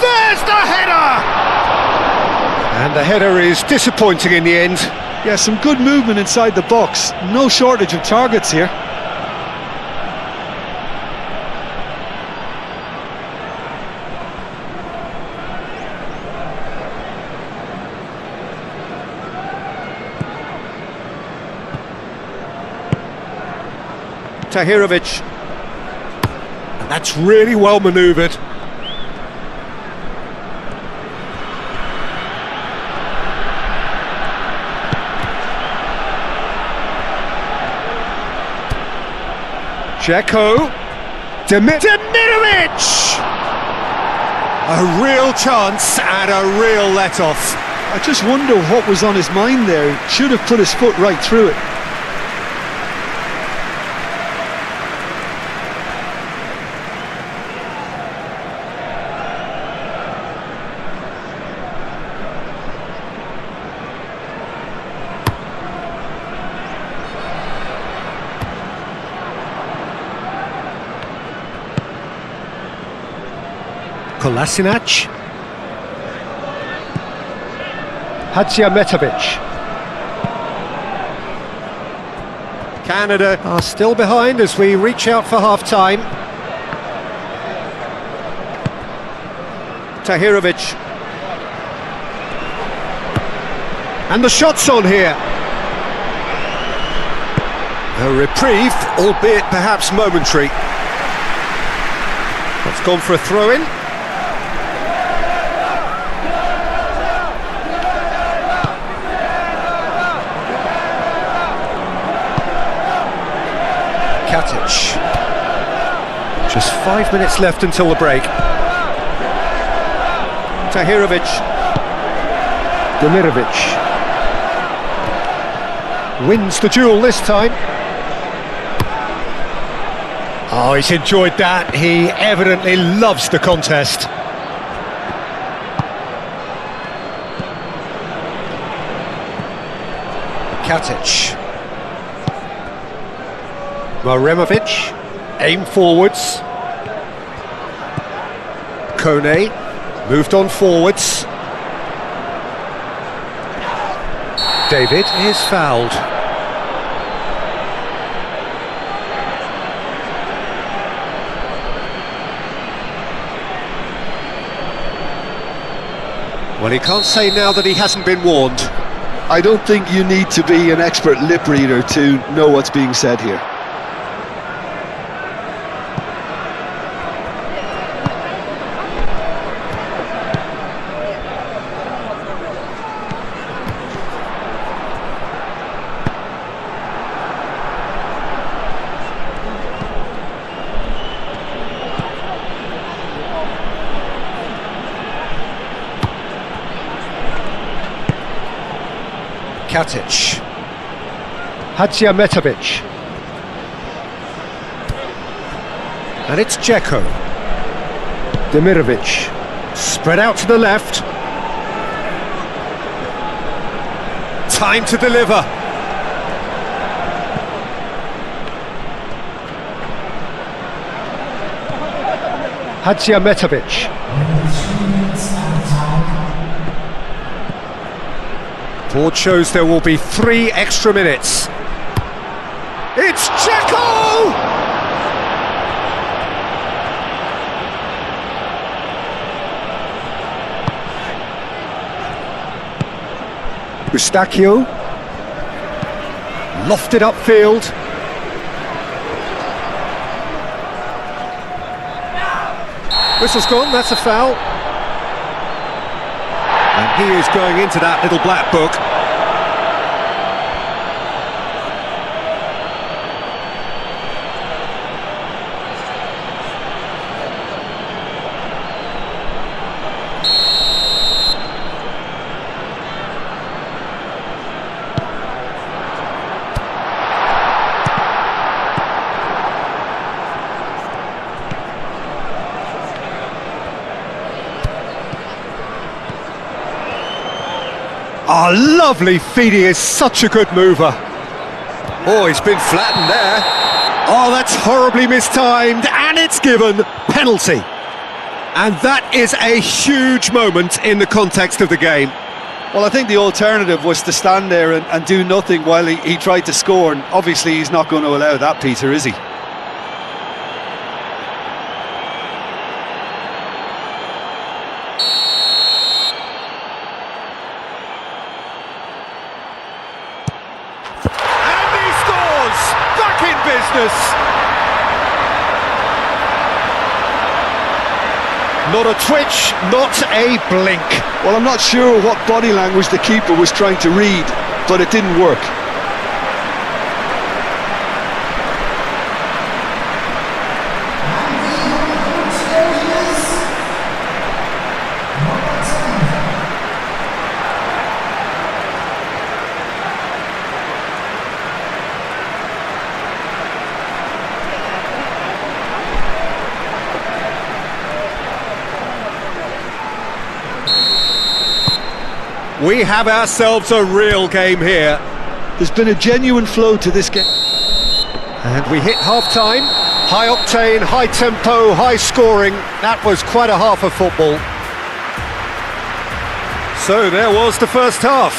There's the header! And the header is disappointing in the end. Yeah, some good movement inside the box. No shortage of targets here. Tahirovic. And that's really well manoeuvred. Dzeko. Demirovic! A real chance and a real let-off. I just wonder what was on his mind there. He should have put his foot right through it. Kolasinac. Hadziametovic. Canada are still behind as we reach out for half-time. Tahirovic. And the shot's on here. A reprieve, albeit perhaps momentary. That's gone for a throw-in. Katic. Just 5 minutes left until the break. Tahirovic. Demirovic. Wins the duel this time. Oh, he's enjoyed that. He evidently loves the contest. Katic. Maremovic, aim forwards. Kone, moved on forwards. David is fouled. Well, he can't say now that he hasn't been warned. I don't think you need to be an expert lip reader to know what's being said here. Katic. Hadziametovic. And it's Dzeko. Demirovic. Spread out to the left. Time to deliver. Hadziametovic. Board shows there will be 3 extra minutes. It's Dzeko! Eustachio. Lofted upfield. Whistle's gone, that's a foul. And he is going into that little black book. Oh, lovely feed, he is such a good mover. Oh, he's been flattened there. Oh, that's horribly mistimed, and it's given penalty. And that is a huge moment in the context of the game. Well, I think the alternative was to stand there and do nothing while he tried to score, and obviously he's not going to allow that, Peter, is he? Not a twitch, not a blink. Well, I'm not sure what body language the keeper was trying to read, but it didn't work. We have ourselves a real game here. There's been a genuine flow to this game. And we hit half-time. High octane, high tempo, high scoring. That was quite a half of football. So there was the first half.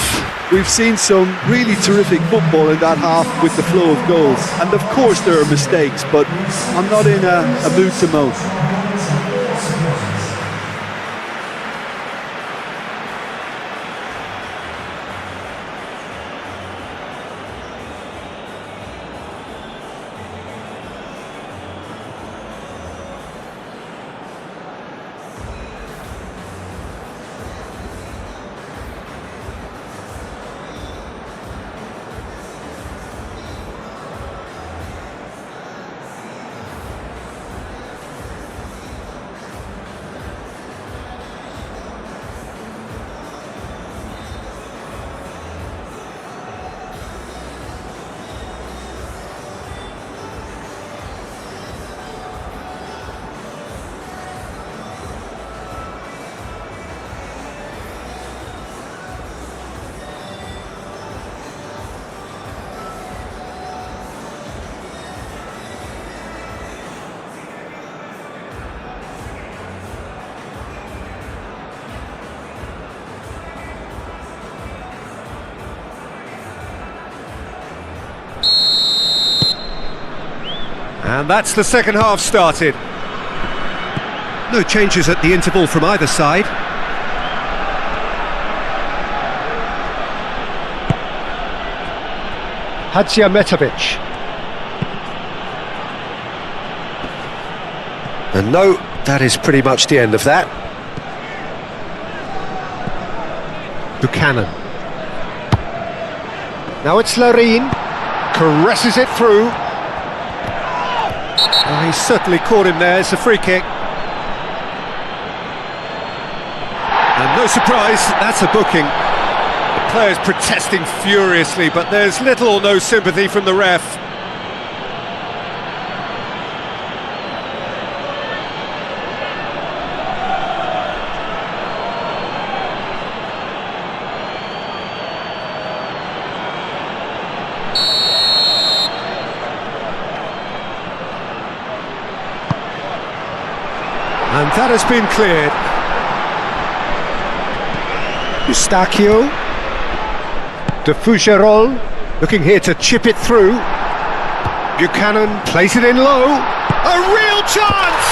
We've seen some really terrific football in that half with the flow of goals. And of course there are mistakes, but I'm not in a mood to moan. And that's the second half started. No changes at the interval from either side. Hadžiahmetović. And no, that is pretty much the end of that. Buchanan. Now it's Larin. Caresses it through. Oh, he's certainly caught him there. It's a free kick. And no surprise, that's a booking. The players protesting furiously, but there's little or no sympathy from the ref. And that has been cleared. Eustachio. De Fougerolles looking here to chip it through. Buchanan plays it in low. A real chance!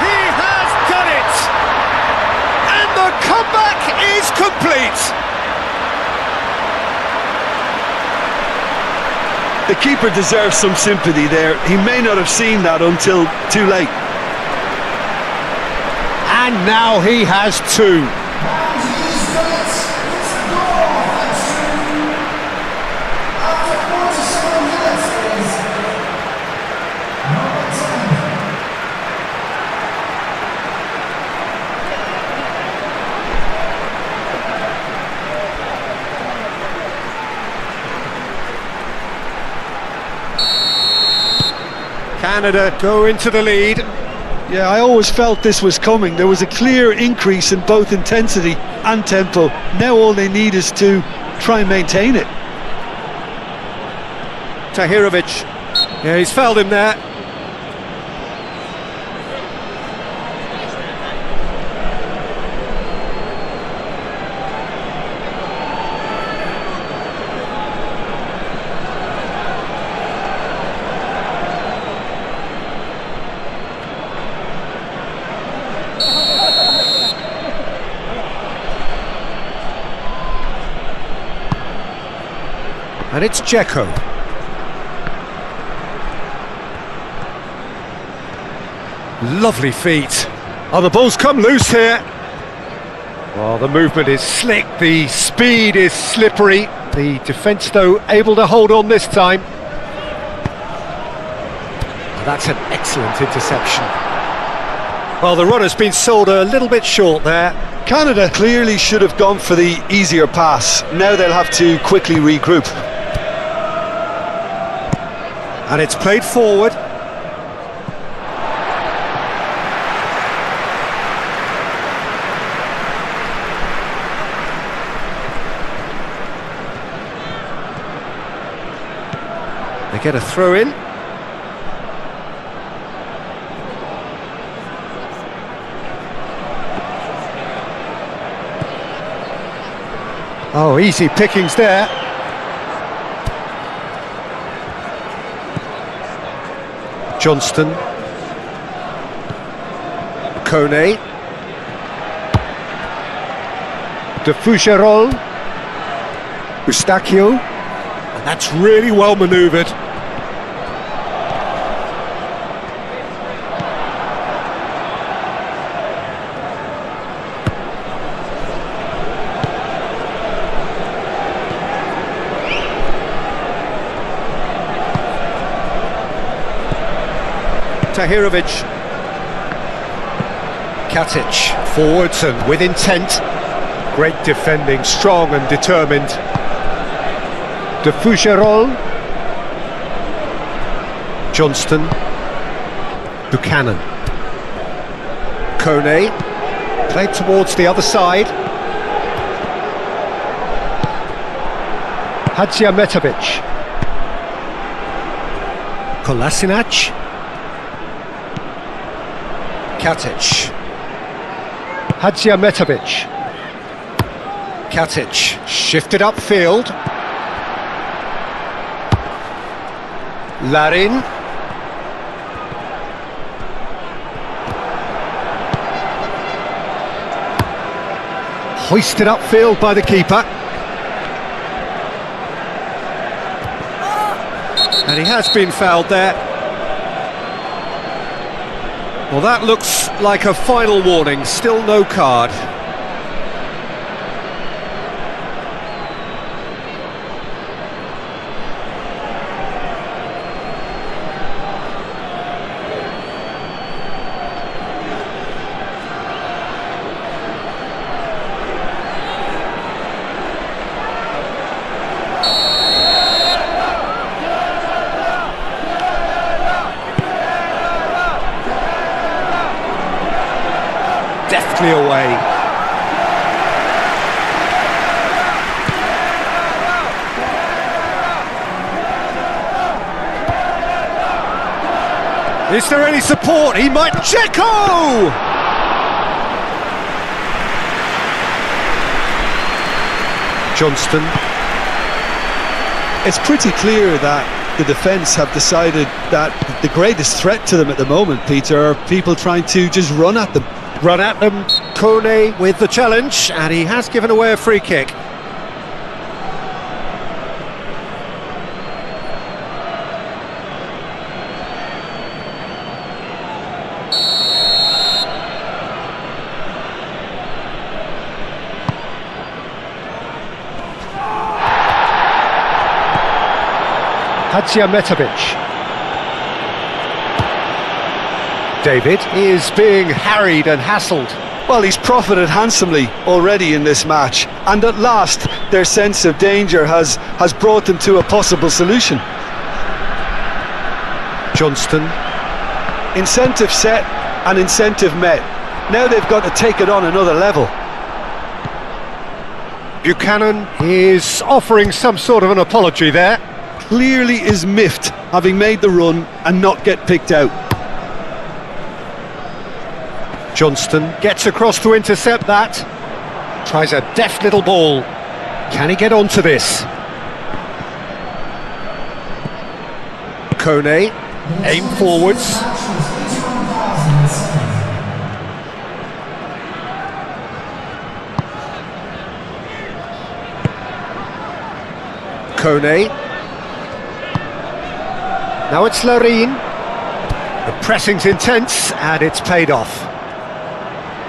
He has done it! And the comeback is complete! The keeper deserves some sympathy there. He may not have seen that until too late. And now he has two. Canada go into the lead. Yeah, I always felt this was coming. There was a clear increase in both intensity and tempo. Now all they need is to try and maintain it. Tahirovic. Yeah, he's fouled him there. And it's Dzeko. Lovely feet. Oh, the ball's come loose here. Well, the movement is slick, the speed is slippery. The defence, though, able to hold on this time. That's an excellent interception. Well, the runner's been sold a little bit short there. Canada clearly should have gone for the easier pass. Now they'll have to quickly regroup. And it's played forward. They get a throw in. Oh, easy pickings there. Johnston. Kone. De Fougerolles. Eustachio. And that's really well manoeuvred. Tahirovic. Katic, forwards and with intent. Great defending, strong and determined. De Fougerolles. Johnston. Buchanan. Kone. Played towards the other side. Hadžiahmetovic. Kolasinac. Katic. Hadžiahmetovic. Katic shifted upfield. Larin. Hoisted upfield by the keeper. And he has been fouled there. Well, that looks like a final warning, still no card. Deftly away. Is there any support? He might... Checo! Johnston. It's pretty clear that the defence have decided that the greatest threat to them at the moment, Peter, are people trying to just run at them. Run at them. Kone with the challenge, and he has given away a free kick. Hadžiahmetovic. David is being harried and hassled. Well, he's profited handsomely already in this match, and at last their sense of danger has brought them to a possible solution. Johnston. Incentive set and incentive met. Now they've got to take it on another level. Buchanan is offering some sort of an apology there. Clearly is miffed, having made the run and not get picked out. Johnston gets across to intercept that. Tries a deft little ball. Can he get onto this? Kone, aim forwards. Kone. Now it's Larin. The pressing's intense and it's paid off.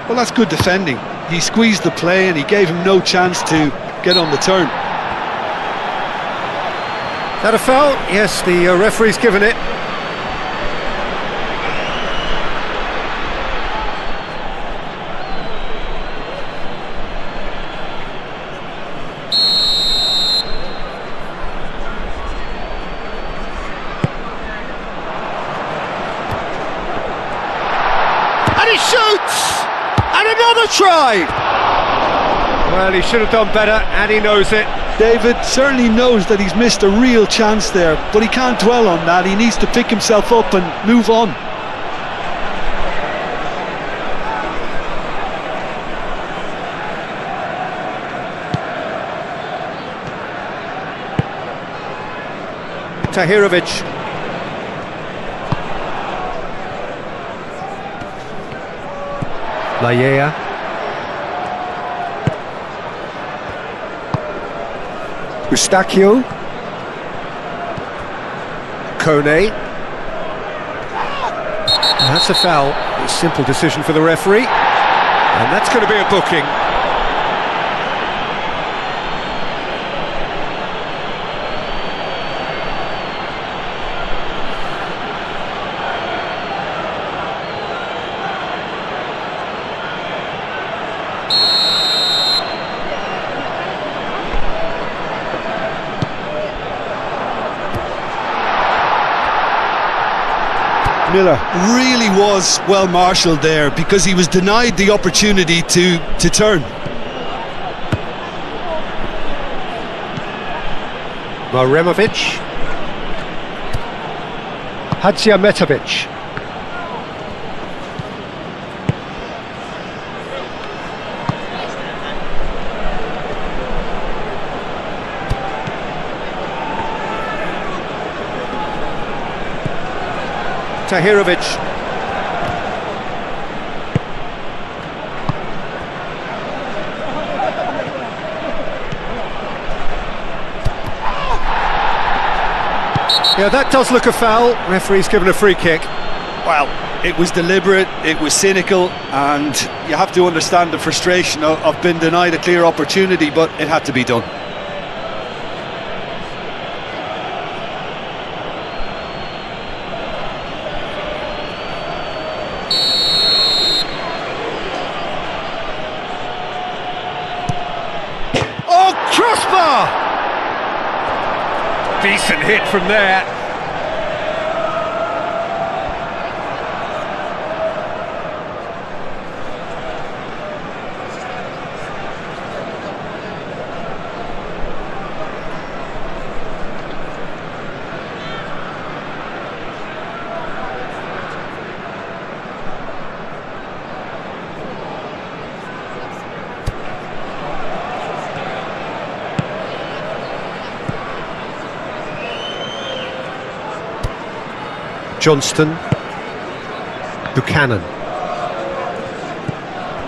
Well, that's good defending. He squeezed the play and he gave him no chance to get on the turn. That a foul? Yes, the referee's given it. And he shoots! And another try! Well, he should have done better, and he knows it. David certainly knows that he's missed a real chance there, but he can't dwell on that. He needs to pick himself up and move on. Tahirovic. Lajea. Eustachio. Kone. And that's a foul. A simple decision for the referee. And that's going to be a booking. Miller really was well marshalled there because he was denied the opportunity to turn. Maremovic. Hadziametovic. Tahirovic. Yeah, that does look a foul. Referee's given a free kick. Well, it was deliberate, it was cynical, and you have to understand the frustration of being denied a clear opportunity, but it had to be done. Crossbar! Decent hit from there. Johnston. Buchanan.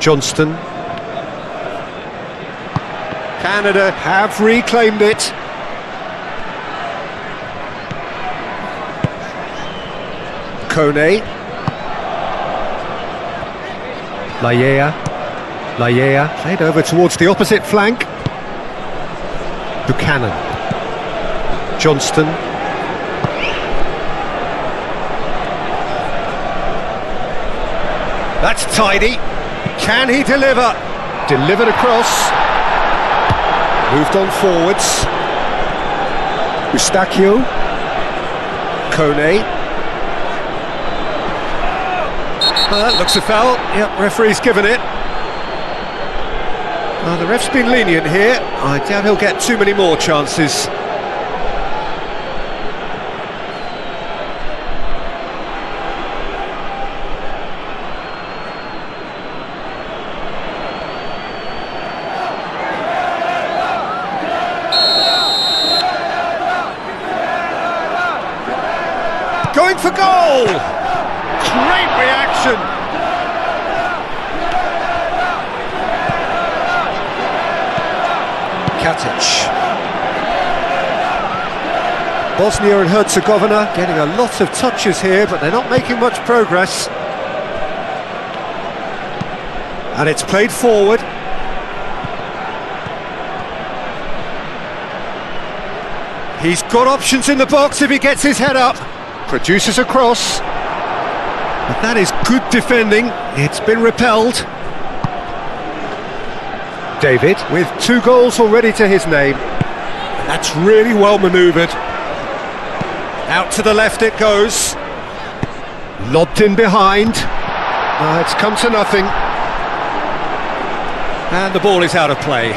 Johnston. Canada have reclaimed it. Kone. Lajea played over towards the opposite flank. Buchanan. Johnston. That's tidy. Can he deliver? Delivered across. Moved on forwards. Eustachio. Kone. That looks a foul. Yep, referee's given it. The ref's been lenient here. I doubt he'll get too many more chances. Going for goal! Great reaction! Katic. Bosnia and Herzegovina getting a lot of touches here, but they're not making much progress. And it's played forward. He's got options in the box if he gets his head up. Produces a cross. But that is good defending. It's been repelled. David with 2 goals already to his name. That's really well manoeuvred. Out to the left it goes. Lobbed in behind. It's come to nothing. And the ball is out of play.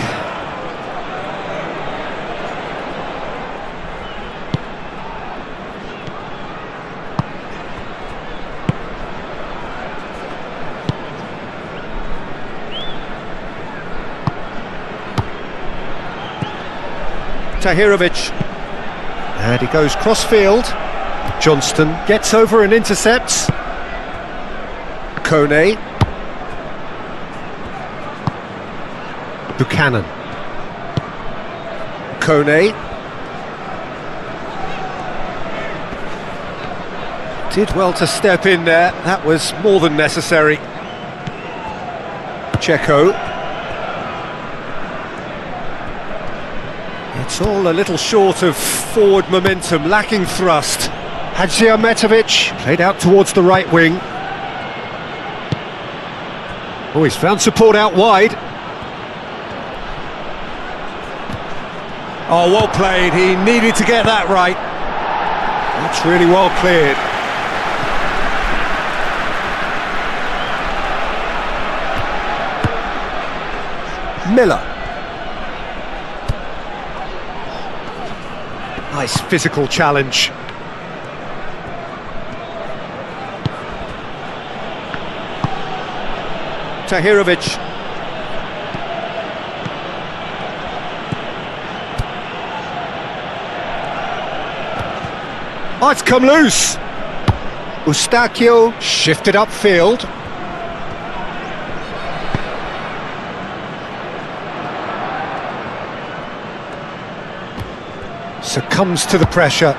Tahirovic. And he goes cross-field. Johnston gets over and intercepts. Kone. Buchanan. Kone. Did well to step in there, that was more than necessary. Checo. It's all a little short of forward momentum, lacking thrust. Hadžiahmetović played out towards the right wing. Oh, he's found support out wide. Oh, well played, he needed to get that right. That's really well cleared. Miller. Nice physical challenge. Tahirovic. Oh, it's come loose. Eustáquio shifted upfield. Succumbs to the pressure.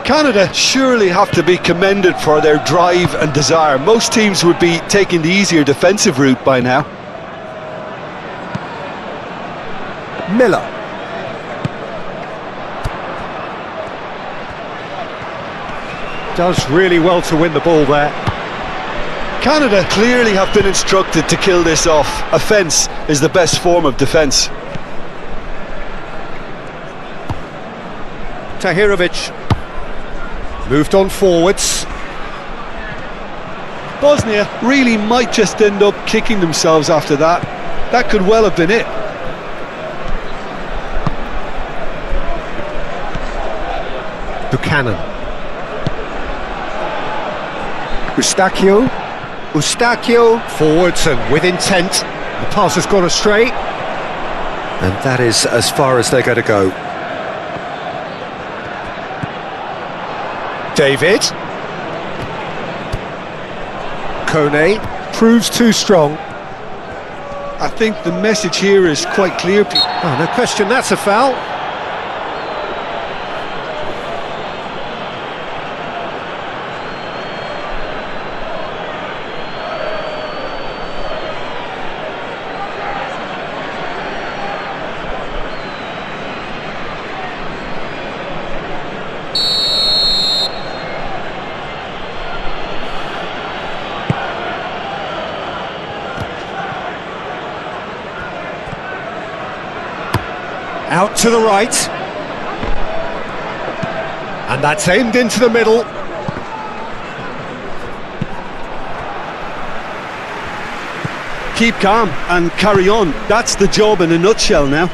Canada surely have to be commended for their drive and desire. Most teams would be taking the easier defensive route by now. Miller. Does really well to win the ball there. Canada clearly have been instructed to kill this off. Offence is the best form of defence. Tahirovic moved on forwards. Bosnia really might just end up kicking themselves after that. That could well have been it. Buchanan. Eustáquio forwards and with intent. The pass has gone astray, and that is as far as they're going to go. David. Kone proves too strong. I think the message here is quite clear. Oh, no question, that's a foul. Out to the right. And that's aimed into the middle. Keep calm and carry on. That's the job in a nutshell now.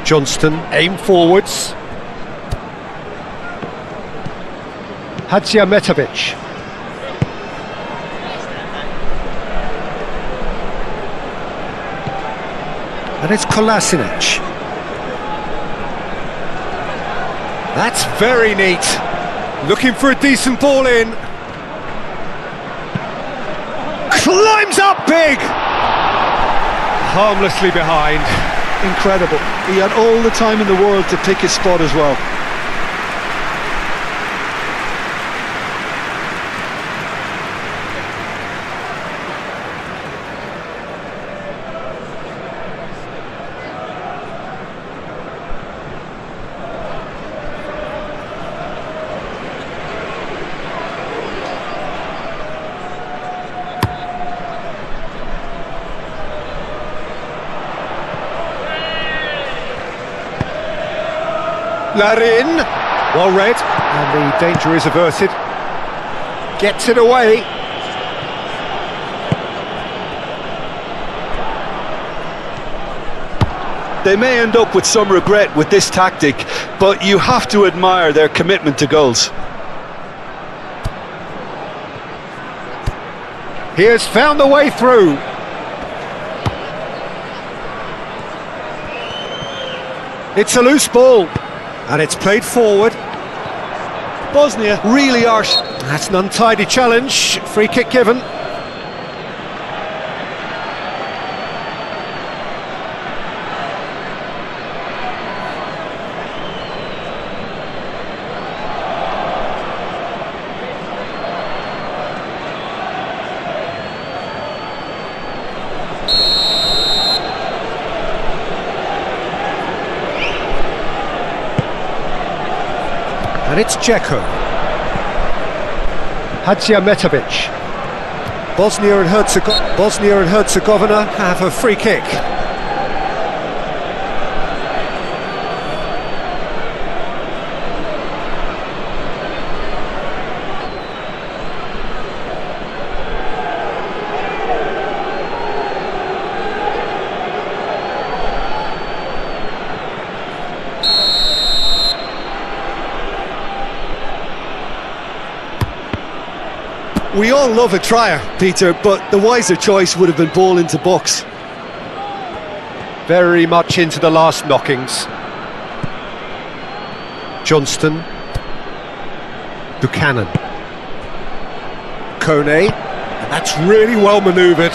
Johnston aim forwards. Hadžiahmetović. And it's Kolasinac. That's very neat. Looking for a decent ball in. Climbs up big. Harmlessly behind. Incredible. He had all the time in the world to pick his spot as well. Larin, well read, and the danger is averted. Gets it away. They may end up with some regret with this tactic, but you have to admire their commitment to goals. He has found the way through. It's a loose ball, and it's played forward. Bosnia really are... That's an untidy challenge, free kick given. And it's Dzeko. Hadzimetovic. Bosnia and Herzegovina have a free kick. We all love a trier, Peter, but the wiser choice would have been ball into box. Very much into the last knockings. Johnston. Buchanan. Kone. And that's really well manoeuvred.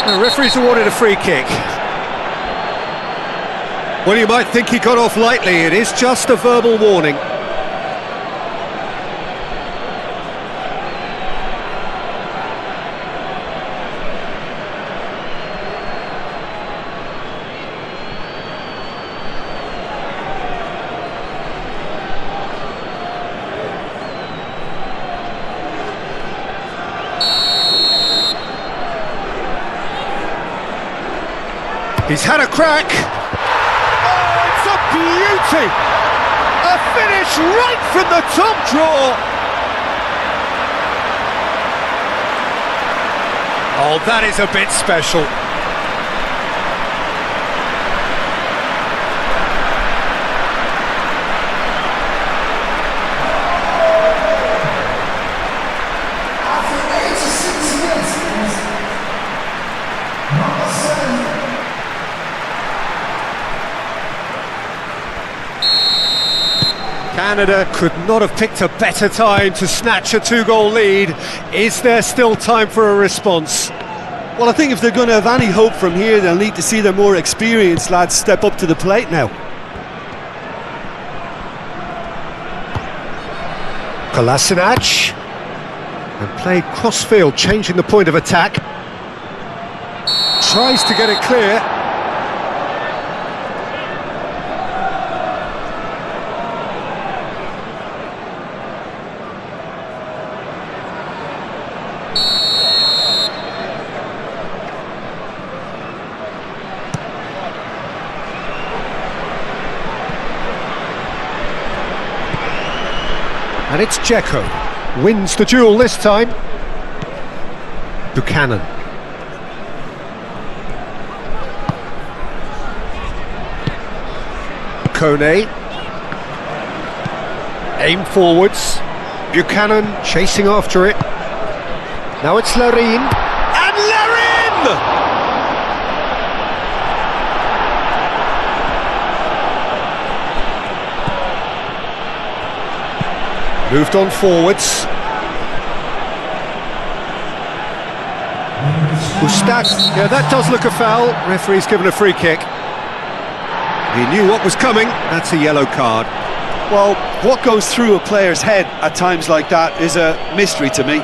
The referee's awarded a free kick. Well, you might think he got off lightly. It is just a verbal warning. He's had a crack. Oh, it's a beauty! A finish right from the top drawer. Oh, that is a bit special. Canada could not have picked a better time to snatch a two-goal lead. Is there still time for a response? Well, I think if they're going to have any hope from here, they'll need to see their more experienced lads step up to the plate now. Kolasinac. And played cross-field, changing the point of attack. Tries to get it clear. And it's Dzeko, wins the duel this time. Buchanan. Kone. Aim forwards. Buchanan chasing after it. Now it's Larin. And Larin! Moved on forwards. Ustak. Yeah, that does look a foul. Referee's given a free kick. He knew what was coming. That's a yellow card. Well, what goes through a player's head at times like that is a mystery to me.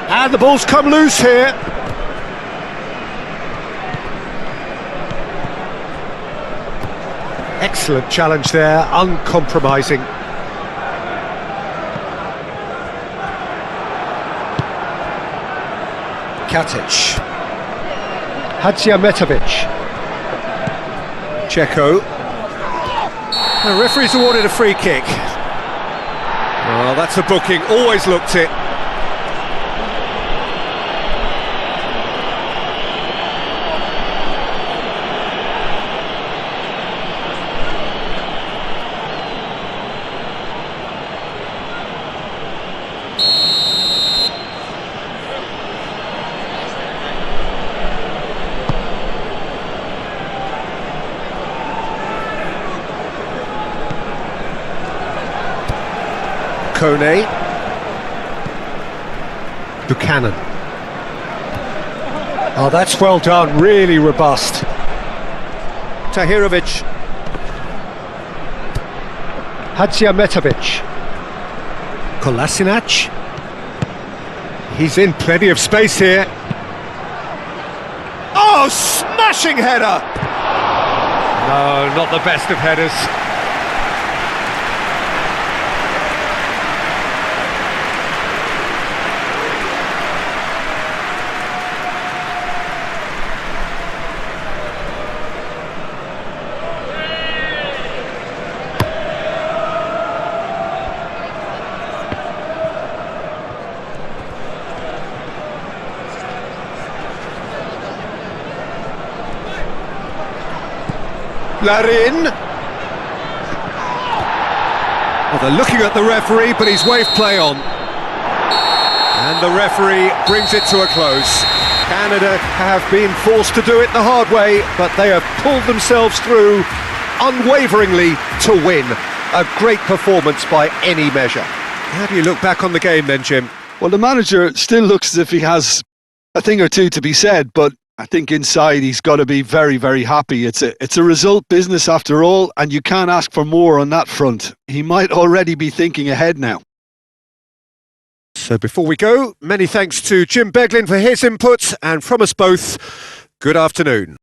And the ball's come loose here. Excellent challenge there, uncompromising. Katic. Hadzimetovic. Dzeko. The referee's awarded a free kick. Oh, that's a booking, always looked it. Kone. Buchanan. Oh, that's well done, really robust. Tahirovic. Hadziametovic. Kolasinac. He's in plenty of space here. Oh, smashing header! No, not the best of headers. Larin. Well, they're looking at the referee, but he's waved play on. And the referee brings it to a close. Canada have been forced to do it the hard way, but they have pulled themselves through unwaveringly to win. A great performance by any measure. How do you look back on the game then, Jim? Well, the manager still looks as if he has a thing or two to be said, but I think inside he's got to be very, very happy. It's a result business after all, and you can't ask for more on that front. He might already be thinking ahead now. So before we go, many thanks to Jim Beglin for his input, and from us both, good afternoon.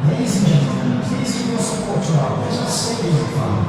Ladies and gentlemen, please give your support to our Little Stadium Fund.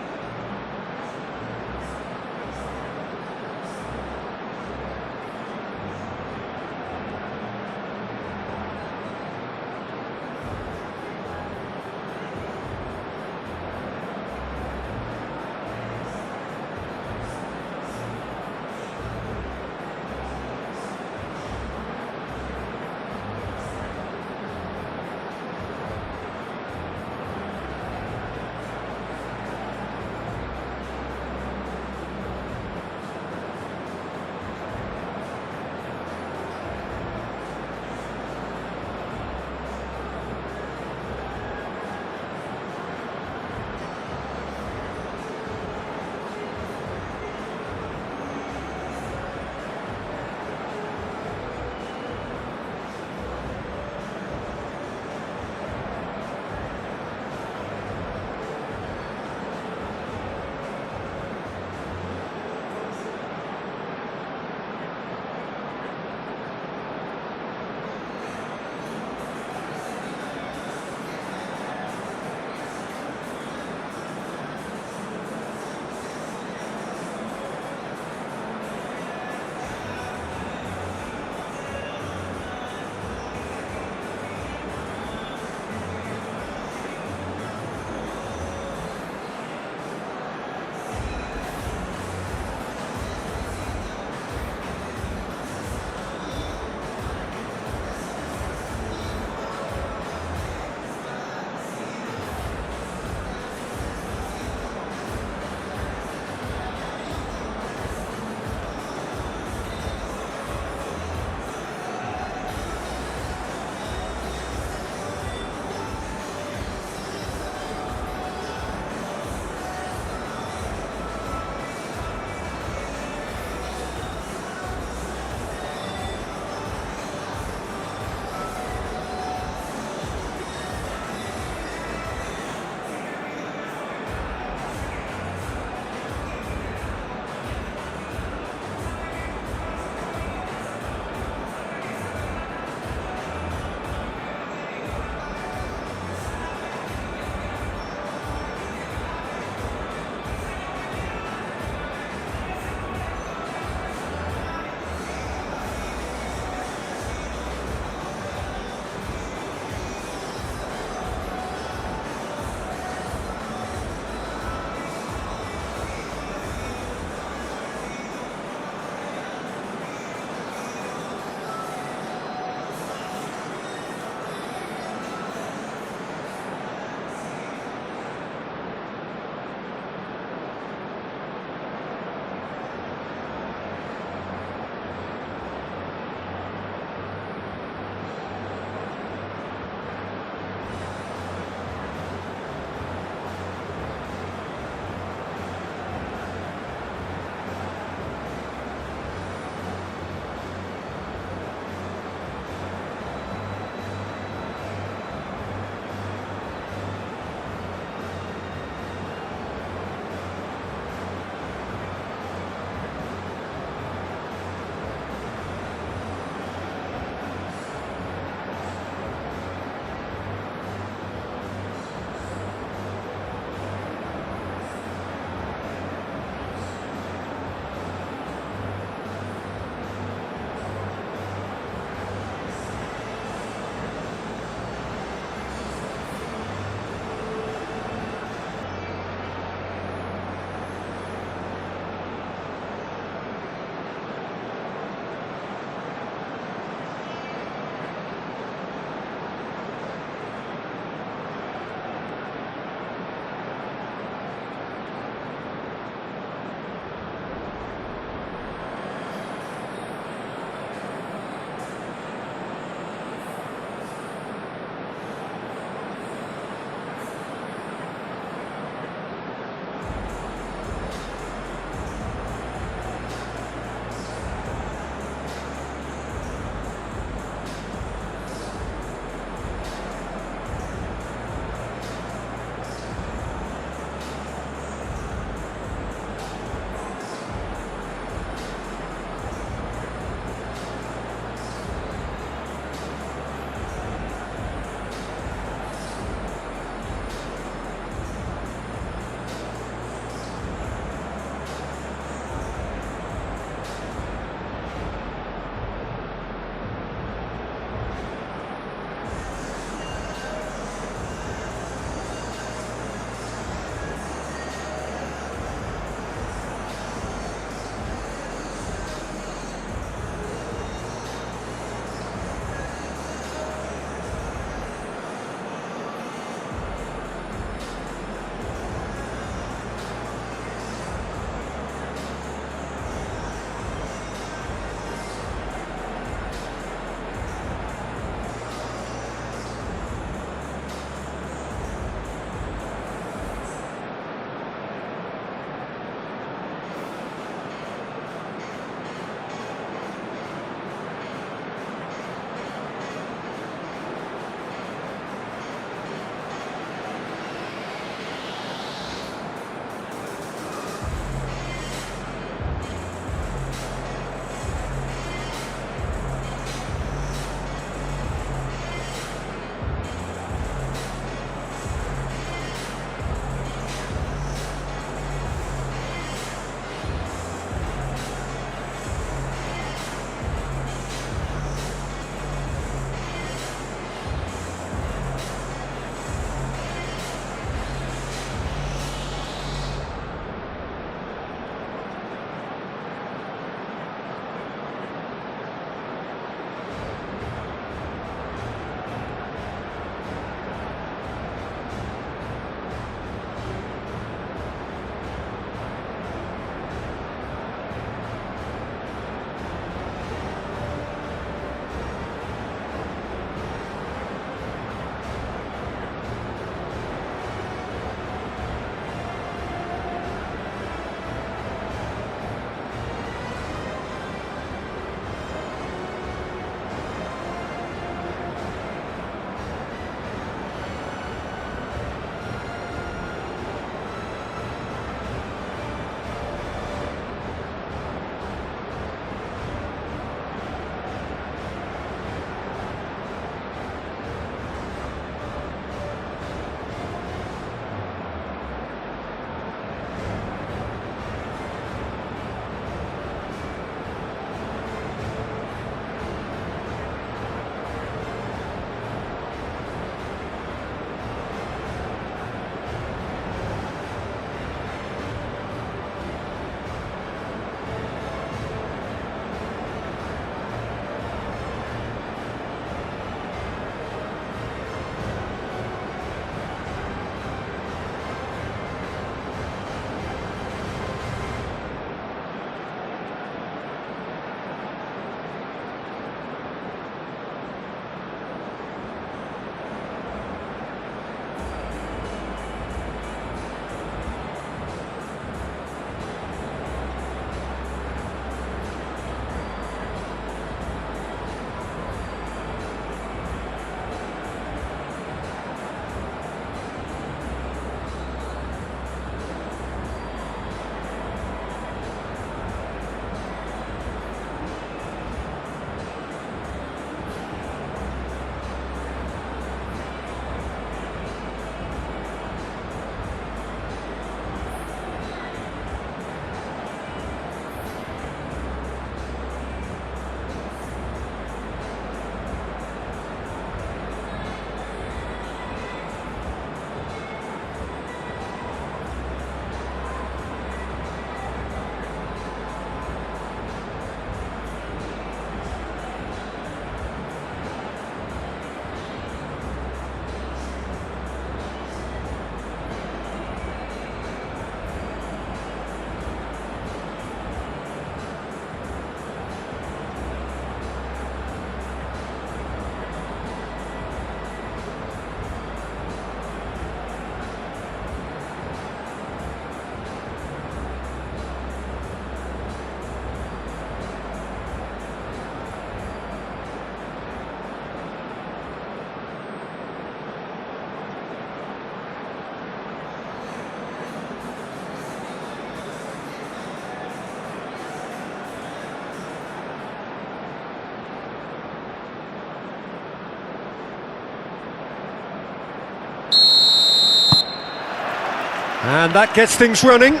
And that gets things running.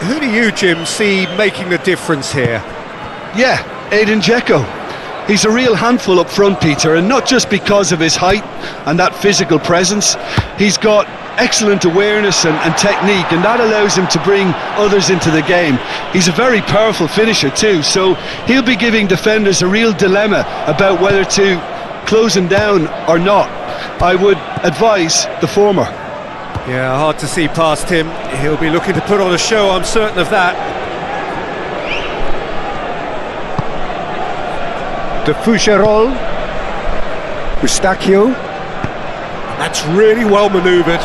Who do you, Jim, see making the difference here? Yeah, Edin Dzeko. He's a real handful up front, Peter, and not just because of his height and that physical presence. He's got excellent awareness and technique, and that allows him to bring others into the game. He's a very powerful finisher too, so he'll be giving defenders a real dilemma about whether to close him down or not. I would advise the former. Yeah, hard to see past him. He'll be looking to put on a show, I'm certain of that. De Fougerolles, Eustachio. That's really well manoeuvred.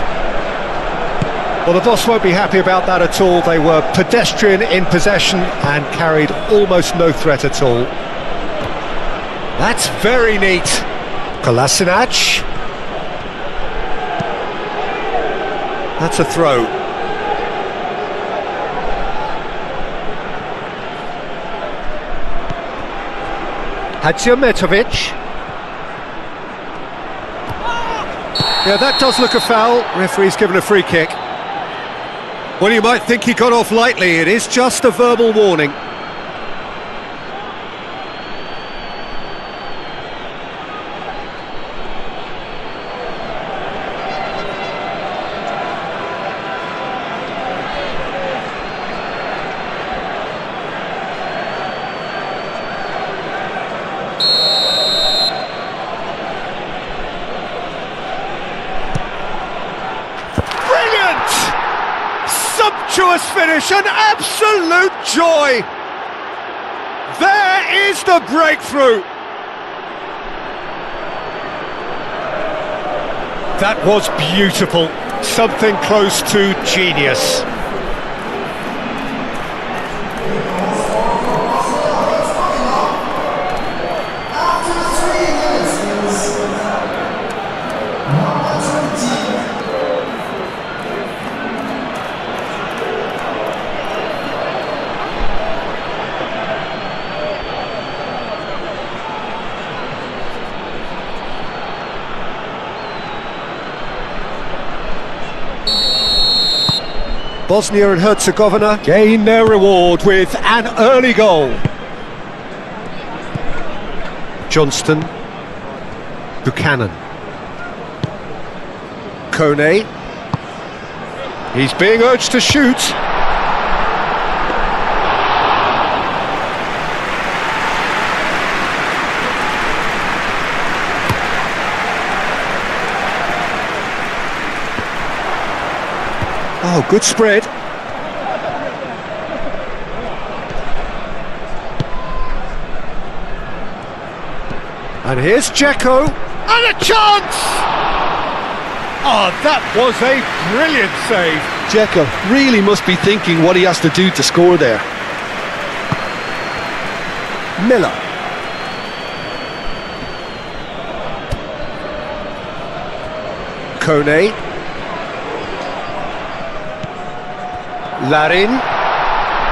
Well, the boss won't be happy about that at all. They were pedestrian in possession and carried almost no threat at all. That's very neat. Kolasinac. That's a throw. Hadzimetovic. Yeah, that does look a foul. Referee's given a free kick. Well, you might think he got off lightly. It is just a verbal warning. Sumptuous finish, an absolute joy. There is the breakthrough. That was beautiful, something close to genius. Bosnia and Herzegovina gain their reward with an early goal. Johnston, Buchanan, Kone. He's being urged to shoot. Oh, good spread. And here's Dzeko, and a chance! Oh, that was a brilliant save. Dzeko really must be thinking what he has to do to score there. Miller. Kone. Larin.